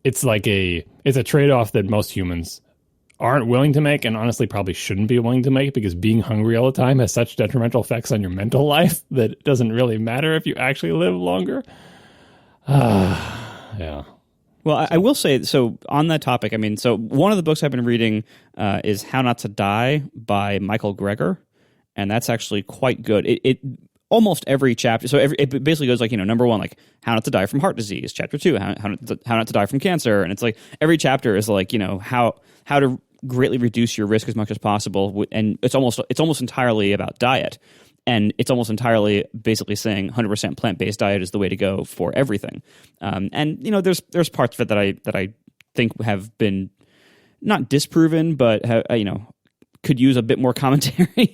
a trade-off that most humans aren't willing to make, and honestly probably shouldn't be willing to make, because being hungry all the time has such detrimental effects on your mental life that it doesn't really matter if you actually live longer. Yeah. Well, I will say, so on that topic, I mean, so one of the books I've been reading is How Not to Die by Michael Greger, and that's actually quite good. It almost every chapter, so it basically goes like, number one, like how not to die from heart disease. Chapter two, how not to die from cancer. And it's like every chapter is like, how to greatly reduce your risk as much as possible. And it's almost entirely about diet. And it's almost entirely basically saying 100% plant-based diet is the way to go for everything. And there's parts of it that I think have been not disproven, but could use a bit more commentary.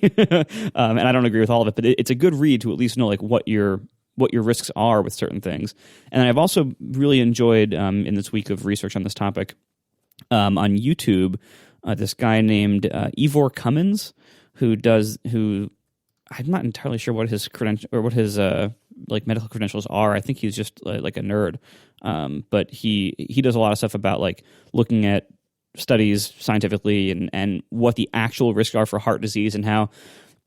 And I don't agree with all of it, but it's a good read to at least know like what your risks are with certain things. And I've also really enjoyed in this week of research on this topic on YouTube this guy named Ivor Cummins, who I'm not entirely sure what his credential or what his like medical credentials are. I think he's just like a nerd, but he does a lot of stuff about like looking at studies scientifically and what the actual risks are for heart disease, and how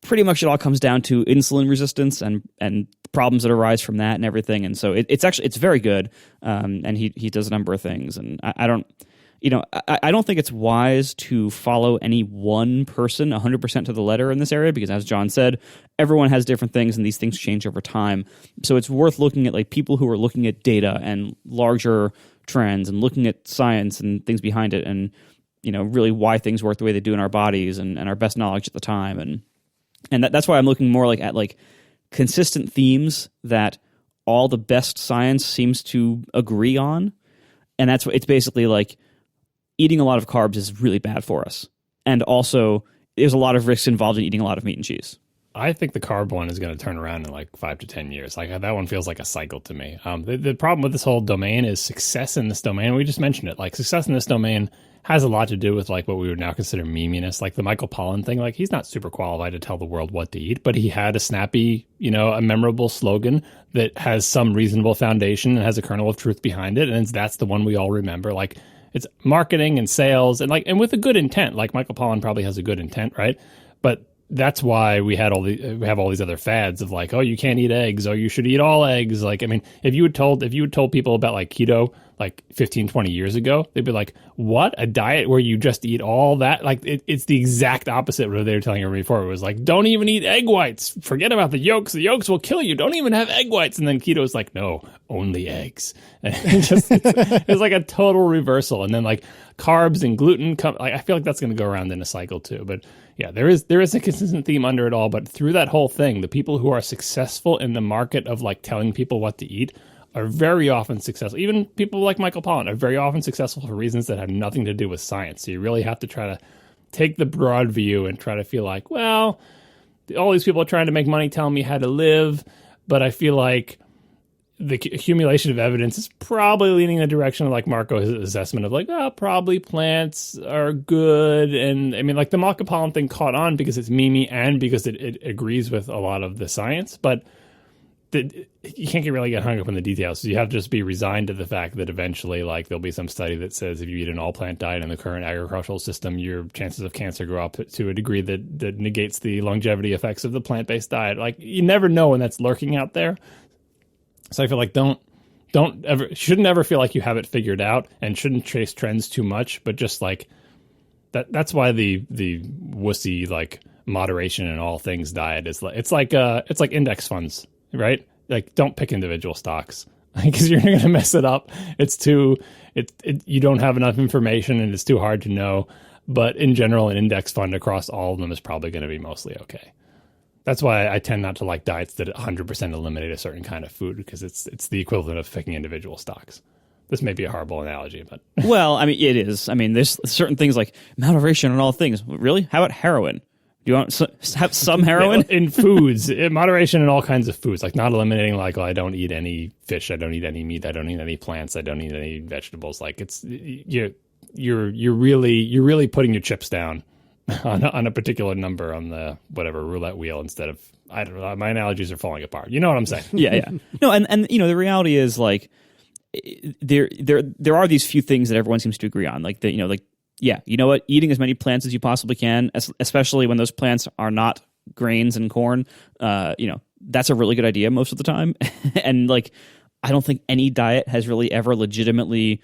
pretty much it all comes down to insulin resistance and problems that arise from that and everything. And so it's very good, and he does a number of things. And I don't think it's wise to follow any one person 100% to the letter in this area, because as John said, everyone has different things and these things change over time. So it's worth looking at like people who are looking at data and larger trends and looking at science and things behind it, and really why things work the way they do in our bodies and our best knowledge at the time. And that's why I'm looking more like at like consistent themes that all the best science seems to agree on. And that's what it's basically like. Eating a lot of carbs is really bad for us. And also, there's a lot of risks involved in eating a lot of meat and cheese. I think the carb one is going to turn around in like 5 to 10 years. Like that one feels like a cycle to me. The problem with this whole domain is success in this domain. We just mentioned it. Like success in this domain has a lot to do with like what we would now consider meminess, like the Michael Pollan thing. Like he's not super qualified to tell the world what to eat, but he had a snappy, a memorable slogan that has some reasonable foundation and has a kernel of truth behind it. And that's the one we all remember. Like, it's marketing and sales and with a good intent. Like Michael Pollan probably has a good intent, right? But that's why we have all these other fads of like, oh, you can't eat eggs, oh, you should eat all eggs. Like, I mean, if you had told people about like keto like 15, 20 years ago, they'd be like, what? A diet where you just eat all that? Like it's the exact opposite of what they were telling everybody before. It was like, don't even eat egg whites. Forget about the yolks. The yolks will kill you. Don't even have egg whites. And then keto is like, no, only eggs. And it's like a total reversal. And then like carbs and gluten I feel like that's going to go around in a cycle too. But yeah, there is a consistent theme under it all. But through that whole thing, the people who are successful in the market of like telling people what to eat are very often successful. Even people like Michael Pollan are very often successful for reasons that have nothing to do with science. So you really have to try to take the broad view and try to feel like, well, all these people are trying to make money telling me how to live, but I feel like the accumulation of evidence is probably leaning in the direction of like Marco's assessment of like, oh, probably plants are good. And I mean, like the Michael Pollan thing caught on because it's memey and because it agrees with a lot of the science, but you can't really get hung up on the details. So you have to just be resigned to the fact that eventually like there'll be some study that says if you eat an all plant diet in the current agricultural system, your chances of cancer go up to a degree that negates the longevity effects of the plant-based diet. Like you never know when that's lurking out there. So I feel like shouldn't ever feel like you have it figured out and shouldn't chase trends too much, but just like that's why the wussy like moderation in all things diet is like it's like index funds. Right? Like, don't pick individual stocks because you're going to mess it up. You don't have enough information and it's too hard to know. But in general, an index fund across all of them is probably going to be mostly okay. That's why I tend not to like diets that 100% eliminate a certain kind of food because it's the equivalent of picking individual stocks. This may be a horrible analogy, but well, I mean, it is. I mean, there's certain things like moderation on all things. Really? How about heroin? Do you want have some heroin? In foods, in moderation in all kinds of foods, like not eliminating like, oh, I don't eat any fish, I don't eat any meat, I don't eat any plants, I don't eat any vegetables. Like it's you're really putting your chips down on a particular number on the whatever roulette wheel instead of, I don't know, my analogies are falling apart. You know what I'm saying? Yeah. No, and the reality is like there are these few things that everyone seems to agree on, like yeah, you know what? Eating as many plants as you possibly can, especially when those plants are not grains and corn, that's a really good idea most of the time. And like, I don't think any diet has really ever legitimately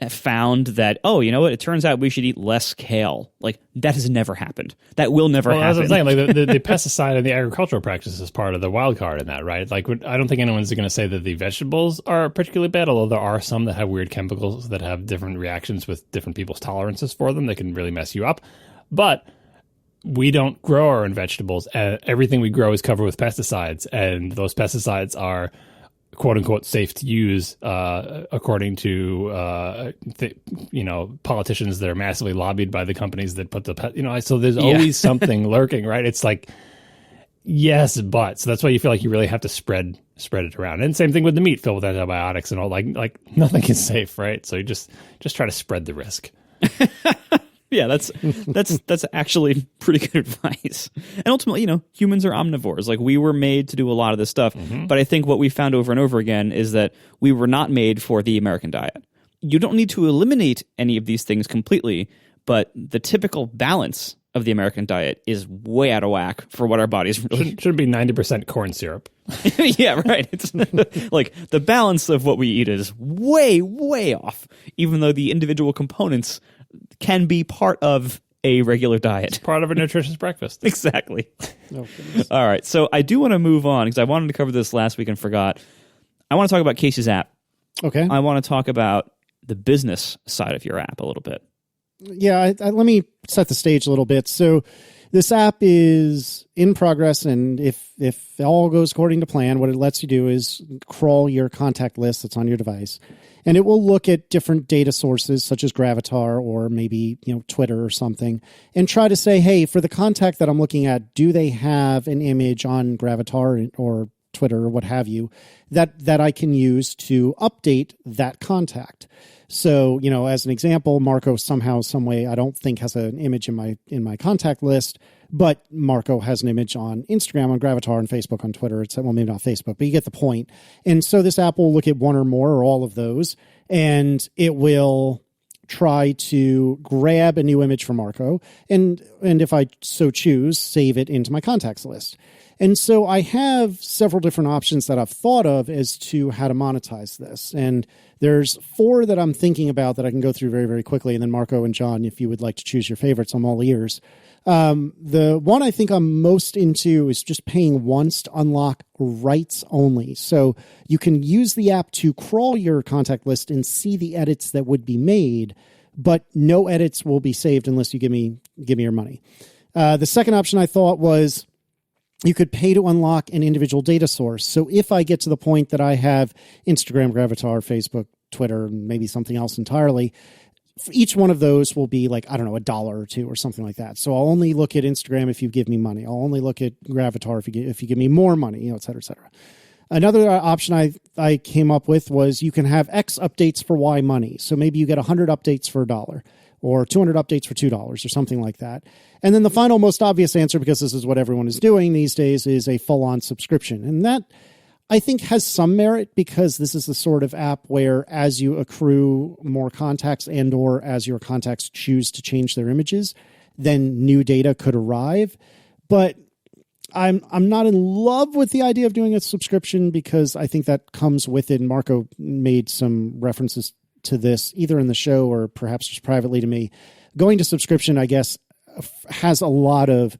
found that, oh, you know what? It turns out we should eat less kale. Like that has never happened. That will never happen. As I'm saying, like the pesticide and the agricultural practice is part of the wild card in that, right? Like I don't think anyone's going to say that the vegetables are particularly bad, although there are some that have weird chemicals that have different reactions with different people's tolerances for them that can really mess you up. But we don't grow our own vegetables. Everything we grow is covered with pesticides, and those pesticides are quote unquote safe to use, according to politicians that are massively lobbied by the companies that put so there's always something lurking, right? It's like, yes, but so that's why you feel like you really have to spread it around. And same thing with the meat filled with antibiotics and all, like nothing is safe, right? So you just try to spread the risk. Yeah, that's actually pretty good advice. And ultimately, humans are omnivores. Like we were made to do a lot of this stuff. Mm-hmm. But I think what we found over and over again is that we were not made for the American diet. You don't need to eliminate any of these things completely, but the typical balance of the American diet is way out of whack for what our bodies really... Should be 90% corn syrup. Yeah, right. It's like the balance of what we eat is way, way off, even though the individual components can be part of a regular diet. It's part of a nutritious breakfast. Exactly. Oh, all right. So I do want to move on because I wanted to cover this last week and forgot. I want to talk about Casey's app. Okay. I want to talk about the business side of your app a little bit. Yeah. Let me set the stage a little bit. So this app is in progress, and if all goes according to plan, what it lets you do is crawl your contact list that's on your device. And it will look at different data sources such as Gravatar or maybe, Twitter or something, and try to say, hey, for the contact that I'm looking at, do they have an image on Gravatar or Twitter or what have you that I can use to update that contact? So, as an example, Marco somehow, some way, I don't think has an image in my contact list, but Marco has an image on Instagram, on Gravatar, on Facebook, on Twitter. Well, maybe not Facebook, but you get the point. And so this app will look at one or more or all of those, and it will try to grab a new image from Marco, and if I so choose, save it into my contacts list. And so I have several different options that I've thought of as to how to monetize this. And there's 4 that I'm thinking about that I can go through very, very quickly. And then Marco and John, if you would like to choose your favorites, I'm all ears. The one I think I'm most into is just paying once to unlock rights only. So you can use the app to crawl your contact list and see the edits that would be made, but no edits will be saved unless you give me your money. The second option I thought was you could pay to unlock an individual data source. So if I get to the point that I have Instagram, Gravatar, Facebook, Twitter, and maybe something else entirely, each one of those will be like, I don't know, $1 or $2 or something like that. So I'll only look at Instagram if you give me money. I'll only look at Gravatar if you give me more money, et cetera, et cetera. Another option I came up with was you can have X updates for Y money. So maybe you get 100 updates for $1 or 200 updates for $2 or something like that. And then the final most obvious answer, because this is what everyone is doing these days, is a full-on subscription. And that, I think, has some merit because this is the sort of app where as you accrue more contacts and or as your contacts choose to change their images, then new data could arrive. But I'm not in love with the idea of doing a subscription because I think that comes with it. And Marco made some references to this either in the show or perhaps just privately to me. Going to subscription, I guess, has a lot of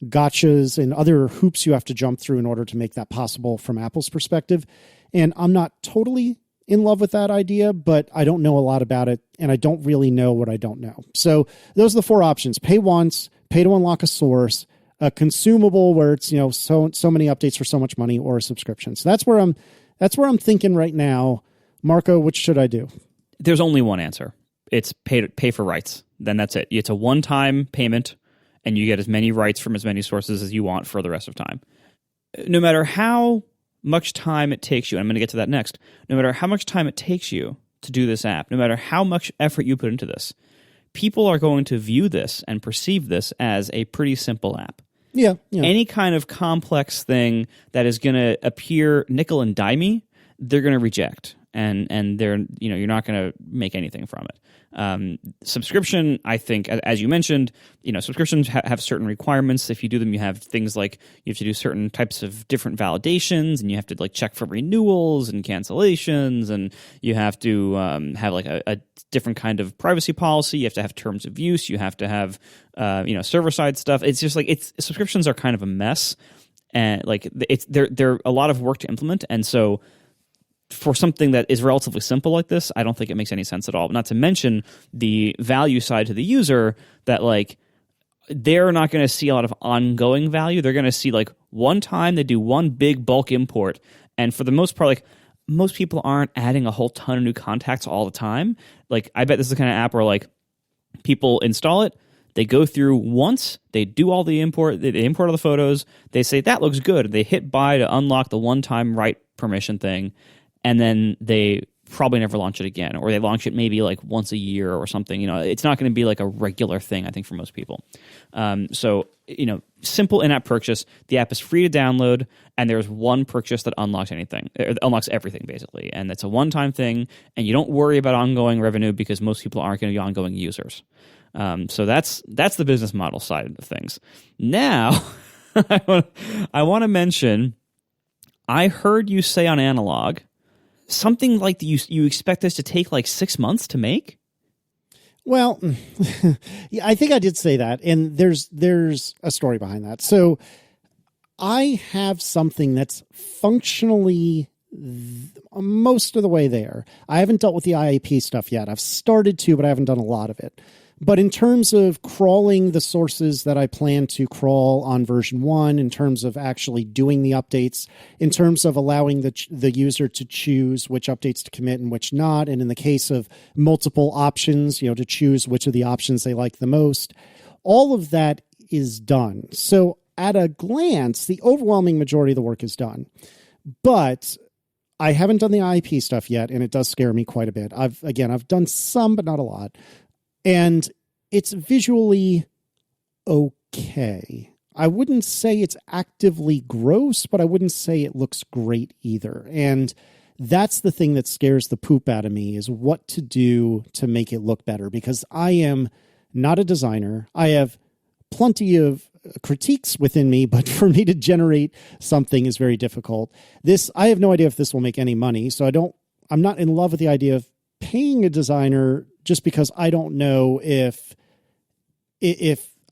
gotchas and other hoops you have to jump through in order to make that possible from Apple's perspective. And I'm not totally in love with that idea, but I don't know a lot about it, and I don't really know what I don't know. So those are the 4 options: pay once, pay to unlock a source, a consumable where it's so many updates for so much money, or a subscription. So that's where I'm thinking right now. Marco, which should I do? There's only one answer. It's pay for rights. Then that's it. It's a one-time payment, and you get as many rights from as many sources as you want for the rest of time. No matter how much time it takes you, and I'm going to get to that next, no matter how much time it takes you to do this app, no matter how much effort you put into this, people are going to view this and perceive this as a pretty simple app. Yeah. Any kind of complex thing that is going to appear nickel and dimey, they're going to reject, and they're you're not going to make anything from it. Subscription, I think, as you mentioned, subscriptions have certain requirements. If you do them, you have things like you have to do certain types of different validations, and you have to check for renewals and cancellations, and you have to have a different kind of privacy policy. You have to have terms of use. You have to have server side stuff. It's just subscriptions are kind of a mess, and they're a lot of work to implement, and so. For something that is relatively simple like this, I don't think it makes any sense at all. Not to mention the value side to the user that they're not going to see a lot of ongoing value. They're going to see one time they do one big bulk import. And for the most part, most people aren't adding a whole ton of new contacts all the time. I bet this is the kind of app where people install it, they go through once, they do all the import, they import all the photos, they say that looks good. They hit buy to unlock the one-time write permission thing. And then they probably never launch it again, or they launch it maybe once a year or something. It's not going to be a regular thing, I think, for most people. So simple in-app purchase. The app is free to download, and there's one purchase that unlocks anything. It unlocks everything, basically. And it's a one-time thing, and you don't worry about ongoing revenue because most people aren't going to be ongoing users. So that's the business model side of things. Now, I want to mention, I heard you say on Analog, something like you expect this to take 6 months to make? Well, yeah, I think I did say that, and there's a story behind that. So I have something that's functionally most of the way there. I haven't dealt with the IAP stuff yet. I've started to, but I haven't done a lot of it. But in terms of crawling the sources that I plan to crawl on version 1, in terms of actually doing the updates, in terms of allowing the user to choose which updates to commit and which not, and in the case of multiple options, to choose which of the options they like the most, all of that is done. So at a glance, the overwhelming majority of the work is done. But I haven't done the IAP stuff yet, and it does scare me quite a bit. I've done some, but not a lot. And it's visually okay. I wouldn't say it's actively gross, but I wouldn't say it looks great either. And that's the thing that scares the poop out of me, is what to do to make it look better, because I am not a designer. I have plenty of critiques within me, but for me to generate something is very difficult. I have no idea if this will make any money. So I'm not in love with the idea of paying a designer just because I don't know if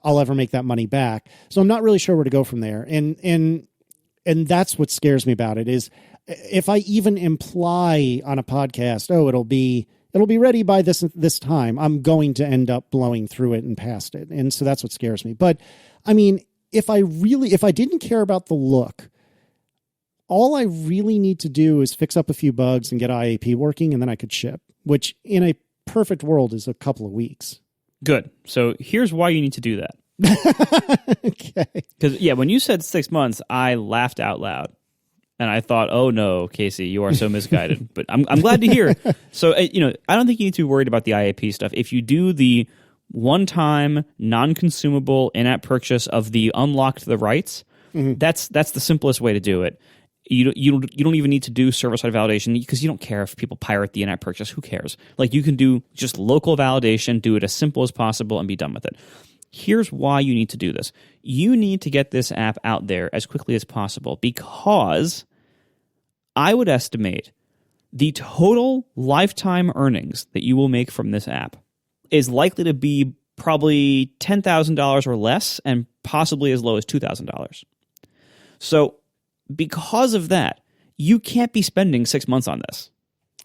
I'll ever make that money back. So I'm not really sure where to go from there. And that's what scares me about it, is if I even imply on a podcast, it'll be ready by this time, I'm going to end up blowing through it and past it. And so that's what scares me. But I mean, if I didn't care about the look, all I really need to do is fix up a few bugs and get IAP working, and then I could ship, which in a perfect world is a couple of weeks. Good. So here's why you need to do that. Okay. Because, when you said 6 months, I laughed out loud. And I thought, oh no, Casey, you are so misguided. But I'm glad to hear. So, I don't think you need to be worried about the IAP stuff. If you do the one-time, non-consumable in-app purchase of the unlocked the rights, that's the simplest way to do it. You don't even need to do server-side validation, because you don't care if people pirate the in-app purchase. Who cares? You can do just local validation, do it as simple as possible, and be done with it. Here's why you need to do this. You need to get this app out there as quickly as possible, because I would estimate the total lifetime earnings that you will make from this app is likely to be probably $10,000 or less, and possibly as low as $2,000. So because of that, you can't be spending 6 months on this.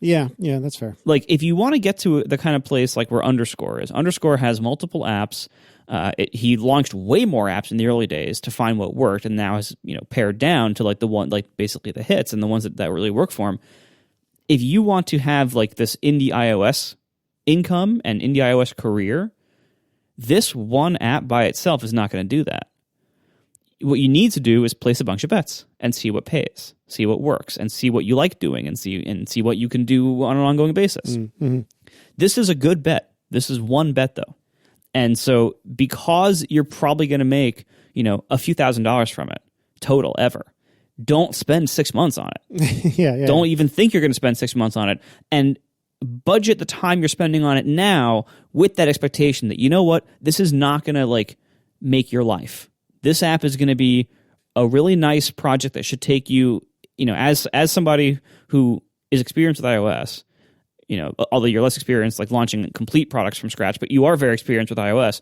Yeah, that's fair. If you want to get to the kind of place where Underscore is, Underscore has multiple apps. He launched way more apps in the early days to find what worked, and now has pared down to the one, basically the hits and the ones that really work for him. If you want to have this indie iOS income and indie iOS career, This one app by itself is not going to do that. What you need to do is place a bunch of bets and see what pays, see what works, and see what you like doing, and see what you can do on an ongoing basis. Mm-hmm. This is a good bet. This is one bet, though. And so because you're probably going to make, a few $1,000s from it total ever, don't spend 6 months on it. Yeah. Don't even think you're going to spend 6 months on it. And budget the time you're spending on it now with that expectation that, you know what, this is not going to make your life. This app is going to be a really nice project that should take you, as somebody who is experienced with iOS, although you're less experienced launching complete products from scratch, but you are very experienced with iOS.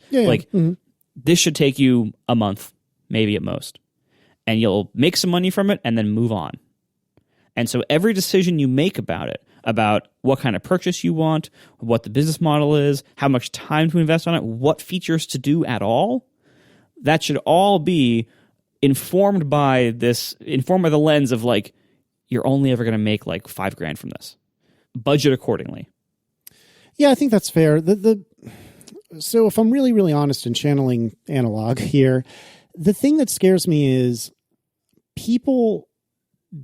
This should take you a month, maybe at most. And you'll make some money from it and then move on. And so every decision you make about it, about what kind of purchase you want, what the business model is, how much time to invest on it, what features to do at all, that should all be informed by the lens of you're only ever going to make $5,000 from this. Budget accordingly. Yeah, I think that's fair. So if I'm really, really honest and channeling analog here, the thing that scares me is people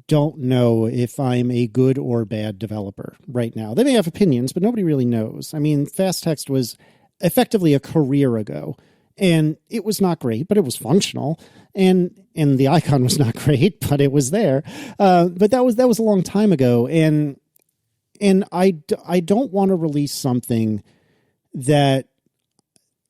don't know if I'm a good or bad developer right now. They may have opinions, but nobody really knows. I mean, Fast Text was effectively a career ago. And it was not great, but it was functional. And the icon was not great, but it was there. But that was a long time ago. And I don't want to release something that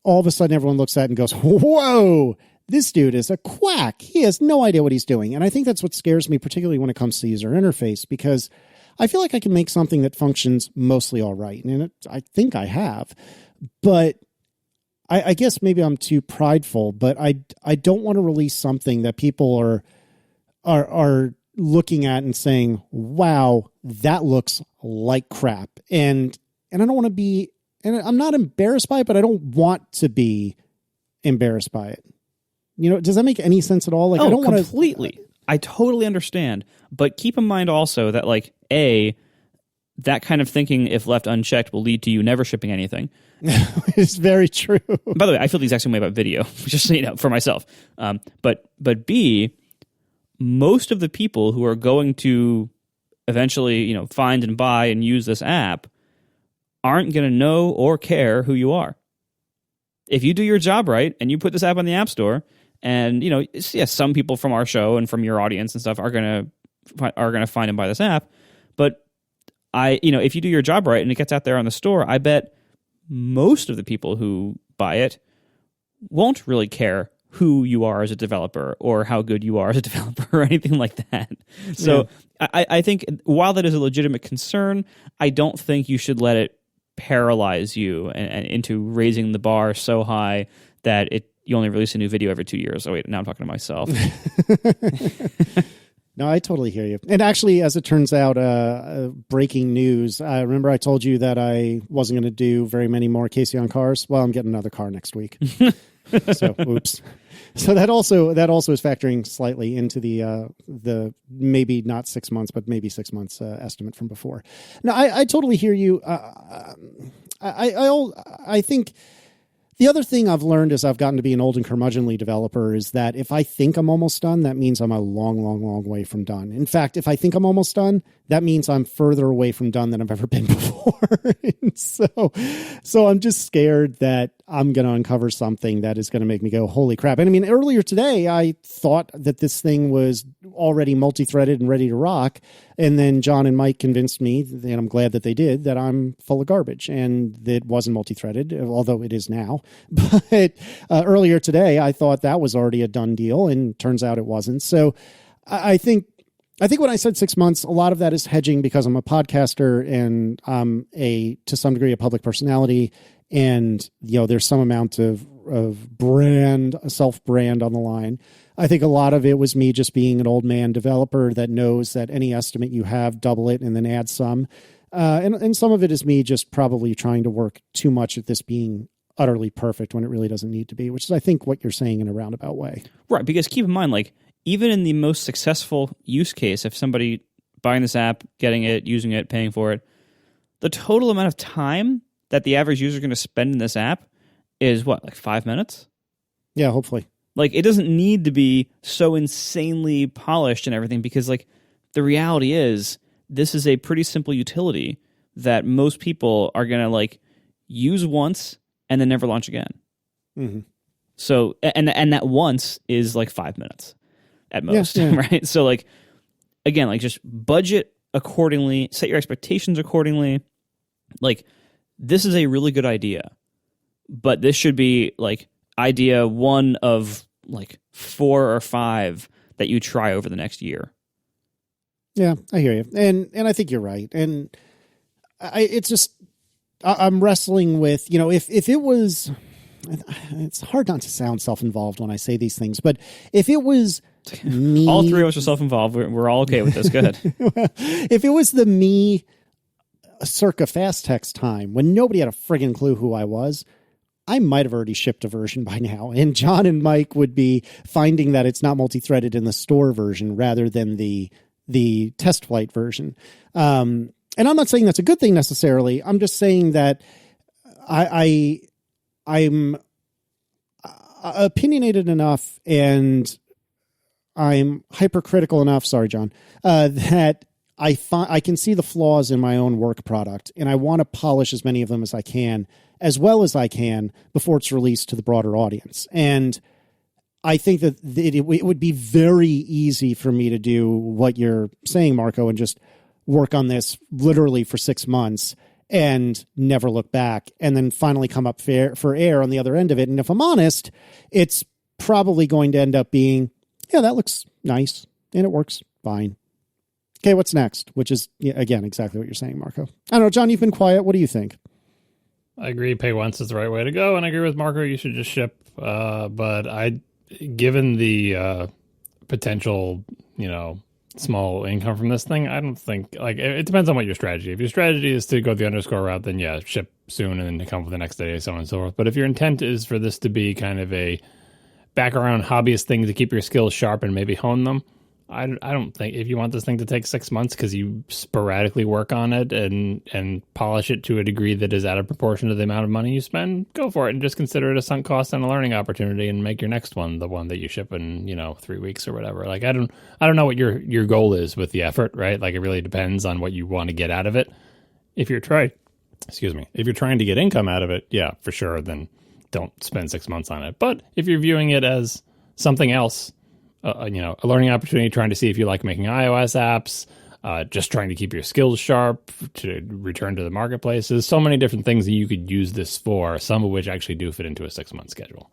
all of a sudden everyone looks at and goes, whoa, this dude is a quack. He has no idea what he's doing. And I think that's what scares me, particularly when it comes to user interface, because I feel like I can make something that functions mostly all right. And I think I have. But I guess maybe I'm too prideful, but I don't want to release something that people are looking at and saying, wow, that looks like crap. And I don't want to be, and I'm not embarrassed by it, but I don't want to be embarrassed by it. Does that make any sense at all? I don't want to completely. I totally understand, but keep in mind also that that kind of thinking, if left unchecked, will lead to you never shipping anything. It's very true. By the way, I feel the exact same way about video, just for myself. But B, most of the people who are going to eventually, find and buy and use this app aren't going to know or care who you are. If you do your job right and you put this app on the App Store, and some people from our show and from your audience and stuff are going to find and buy this app, but if you do your job right and it gets out there on the store, I bet most of the people who buy it won't really care who you are as a developer or how good you are as a developer or anything like that. So I think while that is a legitimate concern, I don't think you should let it paralyze you and into raising the bar so high that you only release a new video every 2 years. Oh wait, now I'm talking to myself. No, I totally hear you. And actually, as it turns out, breaking news. I remember I told you that I wasn't going to do very many more Casey on cars. Well, I'm getting another car next week. So, oops. So that also is factoring slightly into the maybe not 6 months, but maybe 6 months estimate from before. Now, I totally hear you. I think. The other thing I've learned as I've gotten to be an old and curmudgeonly developer is that if I think I'm almost done, that means I'm a long, long, long way from done. In fact, if I think I'm almost done, that means I'm further away from done than I've ever been before. So I'm just scared that I'm going to uncover something that is going to make me go, holy crap. And I mean, earlier today, I thought that this thing was already multi-threaded and ready to rock. And then John and Mike convinced me, and I'm glad that they did, that I'm full of garbage and that it wasn't multi-threaded, although it is now. But earlier today, I thought that was already a done deal, and turns out it wasn't. So I think when I said 6 months, a lot of that is hedging because I'm a podcaster and I'm to some degree, a public personality. And, there's some amount of self-brand on the line. I think a lot of it was me just being an old man developer that knows that any estimate you have, double it and then add some. And some of it is me just probably trying to work too much at this being utterly perfect when it really doesn't need to be, which is, I think, what you're saying in a roundabout way. Right, because keep in mind, even in the most successful use case, if somebody buying this app, getting it, using it, paying for it, the total amount of time that the average user is going to spend in this app is what, like 5 minutes? Yeah, hopefully. Like, it doesn't need to be so insanely polished and everything, because like the reality is this is a pretty simple utility that most people are going to like use once and then never launch again. Mm-hmm. So, and that once is like 5 minutes at most, Yeah. right? So like, again, like just budget accordingly, set your expectations accordingly. Like, this is a really good idea, but this should be like idea one of like 4 or 5 that you try over the next year. Yeah, I hear you. And I think you're right. And I'm wrestling with, you know, if it was, it's hard not to sound self-involved when I say these things, but if it was me, all three of us are self-involved. We're all okay with this. Go ahead. If it was the me circa fast text time when nobody had a friggin' clue who I was, I might have already shipped a version by now. And John and Mike would be finding that it's not multi-threaded in the store version rather than the test flight version. And I'm not saying that's a good thing necessarily. I'm just saying that I'm opinionated enough and I'm hypercritical enough. Sorry, John, that I can see the flaws in my own work product, and I want to polish as many of them as I can, as well as I can, before it's released to the broader audience. And I think that it would be very easy for me to do what you're saying, Marco, and just work on this literally for 6 months and never look back, and then finally come up for air on the other end of it. And if I'm honest, it's probably going to end up being, yeah, that looks nice and it works fine. Okay, what's next? Which is, again, exactly what you're saying, Marco. I don't know, John, you've been quiet. What do you think? I agree. Pay once is the right way to go, and I agree with Marco. You should just ship. But given the potential, small income from this thing, I don't think, like, it depends on what your strategy. If your strategy is to go the underscore route, then yeah, ship soon and then come for the next day, so on and so forth. But if your intent is for this to be kind of a background hobbyist thing to keep your skills sharp and maybe hone them, I don't think, if you want this thing to take 6 months because you sporadically work on it and polish it to a degree that is out of proportion to the amount of money you spend, go for it and just consider it a sunk cost and a learning opportunity, and make your next one the one that you ship in 3 weeks or whatever. Like, I don't know what your goal is with the effort, right? Like, it really depends on what you want to get out of it. If you're trying to get income out of it, yeah, for sure, then don't spend 6 months on it. But if you're viewing it as something else, a learning opportunity, trying to see if you like making iOS apps, just trying to keep your skills sharp, to return to the marketplace. There's so many different things that you could use this for, some of which actually do fit into a 6 month schedule.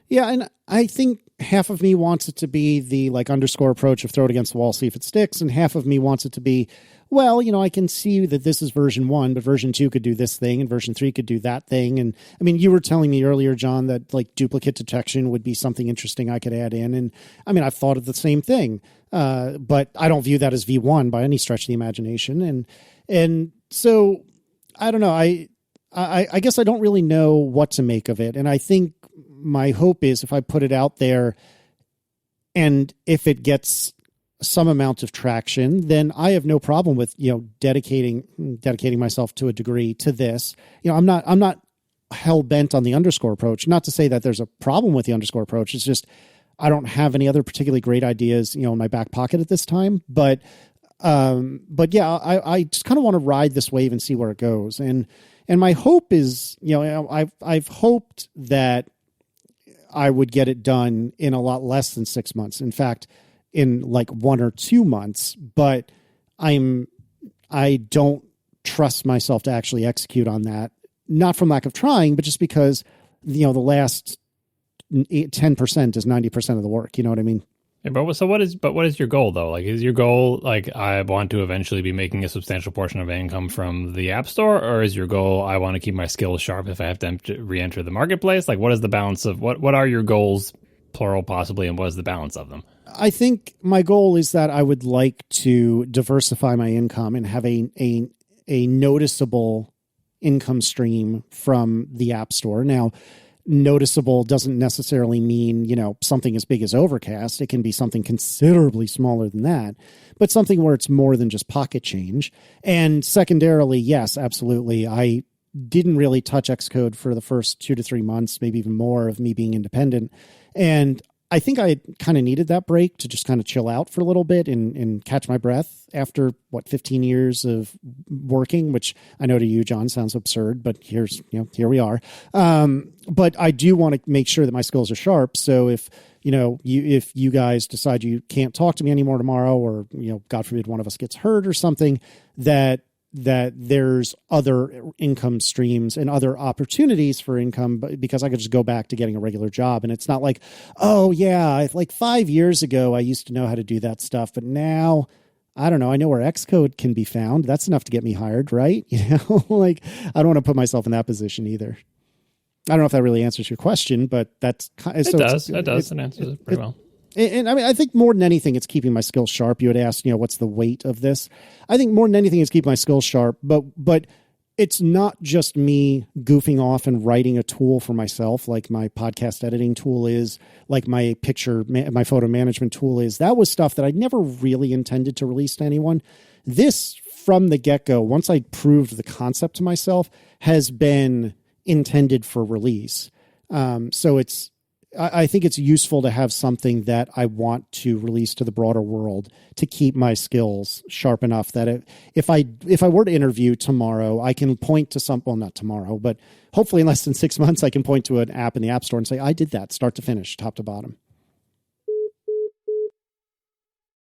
Yeah, and I think half of me wants it to be the underscore approach of throw it against the wall, see if it sticks, and half of me wants it to be, well, I can see that this is version 1, but version 2 could do this thing, and version 3 could do that thing. And I mean, you were telling me earlier, John, that duplicate detection would be something interesting I could add in. And I mean, I've thought of the same thing, but I don't view that as V1 by any stretch of the imagination. And so I don't know. I guess I don't really know what to make of it. And I think my hope is if I put it out there and if it gets some amount of traction, then I have no problem with, dedicating myself to a degree to this. I'm not hell bent on the underscore approach. Not to say that there's a problem with the underscore approach. It's just, I don't have any other particularly great ideas, in my back pocket at this time. But yeah, I just kind of want to ride this wave and see where it goes. And my hope is, I've hoped that I would get it done in a lot less than 6 months. In fact, in 1 or 2 months, but I don't trust myself to actually execute on that. Not from lack of trying, but just because, the last 10% is 90% of the work. You know what I mean? Yeah, but what is your goal though? Like, is your goal, I want to eventually be making a substantial portion of income from the App Store, or is your goal, I want to keep my skills sharp if I have to re-enter the marketplace? Like, what is the balance of what are your goals, plural possibly, and what is the balance of them? I think my goal is that I would like to diversify my income and have a noticeable income stream from the App Store. Now, noticeable doesn't necessarily mean, something as big as Overcast. It can be something considerably smaller than that, but something where it's more than just pocket change. And secondarily, yes, absolutely. didn't really touch Xcode for the first 2 to 3 months, maybe even more, of me being independent. And I think I kind of needed that break to just kind of chill out for a little bit and catch my breath after 15 years of working, which I know to you, John, sounds absurd, but here we are. But I do want to make sure that my skills are sharp. So if you guys decide you can't talk to me anymore tomorrow, or, God forbid one of us gets hurt or something, that there's other income streams and other opportunities for income, because I could just go back to getting a regular job. And it's not like, oh yeah, like 5 years ago, I used to know how to do that stuff, but now I don't know. I know where Xcode can be found. That's enough to get me hired, right? Like, I don't want to put myself in that position either. I don't know if that really answers your question, but that's kind of, it does. It answers it pretty well. And I mean, I think more than anything, it's keeping my skills sharp. You had asked, what's the weight of this? I think more than anything, it's keeping my skills sharp. But it's not just me goofing off and writing a tool for myself, like my podcast editing tool is, like my photo management tool is. That was stuff that I never really intended to release to anyone. This, from the get-go, once I proved the concept to myself, has been intended for release. So I think it's useful to have something that I want to release to the broader world to keep my skills sharp enough that if I were to interview tomorrow, I can point to not tomorrow, but hopefully in less than 6 months, I can point to an app in the App Store and say, I did that start to finish, top to bottom.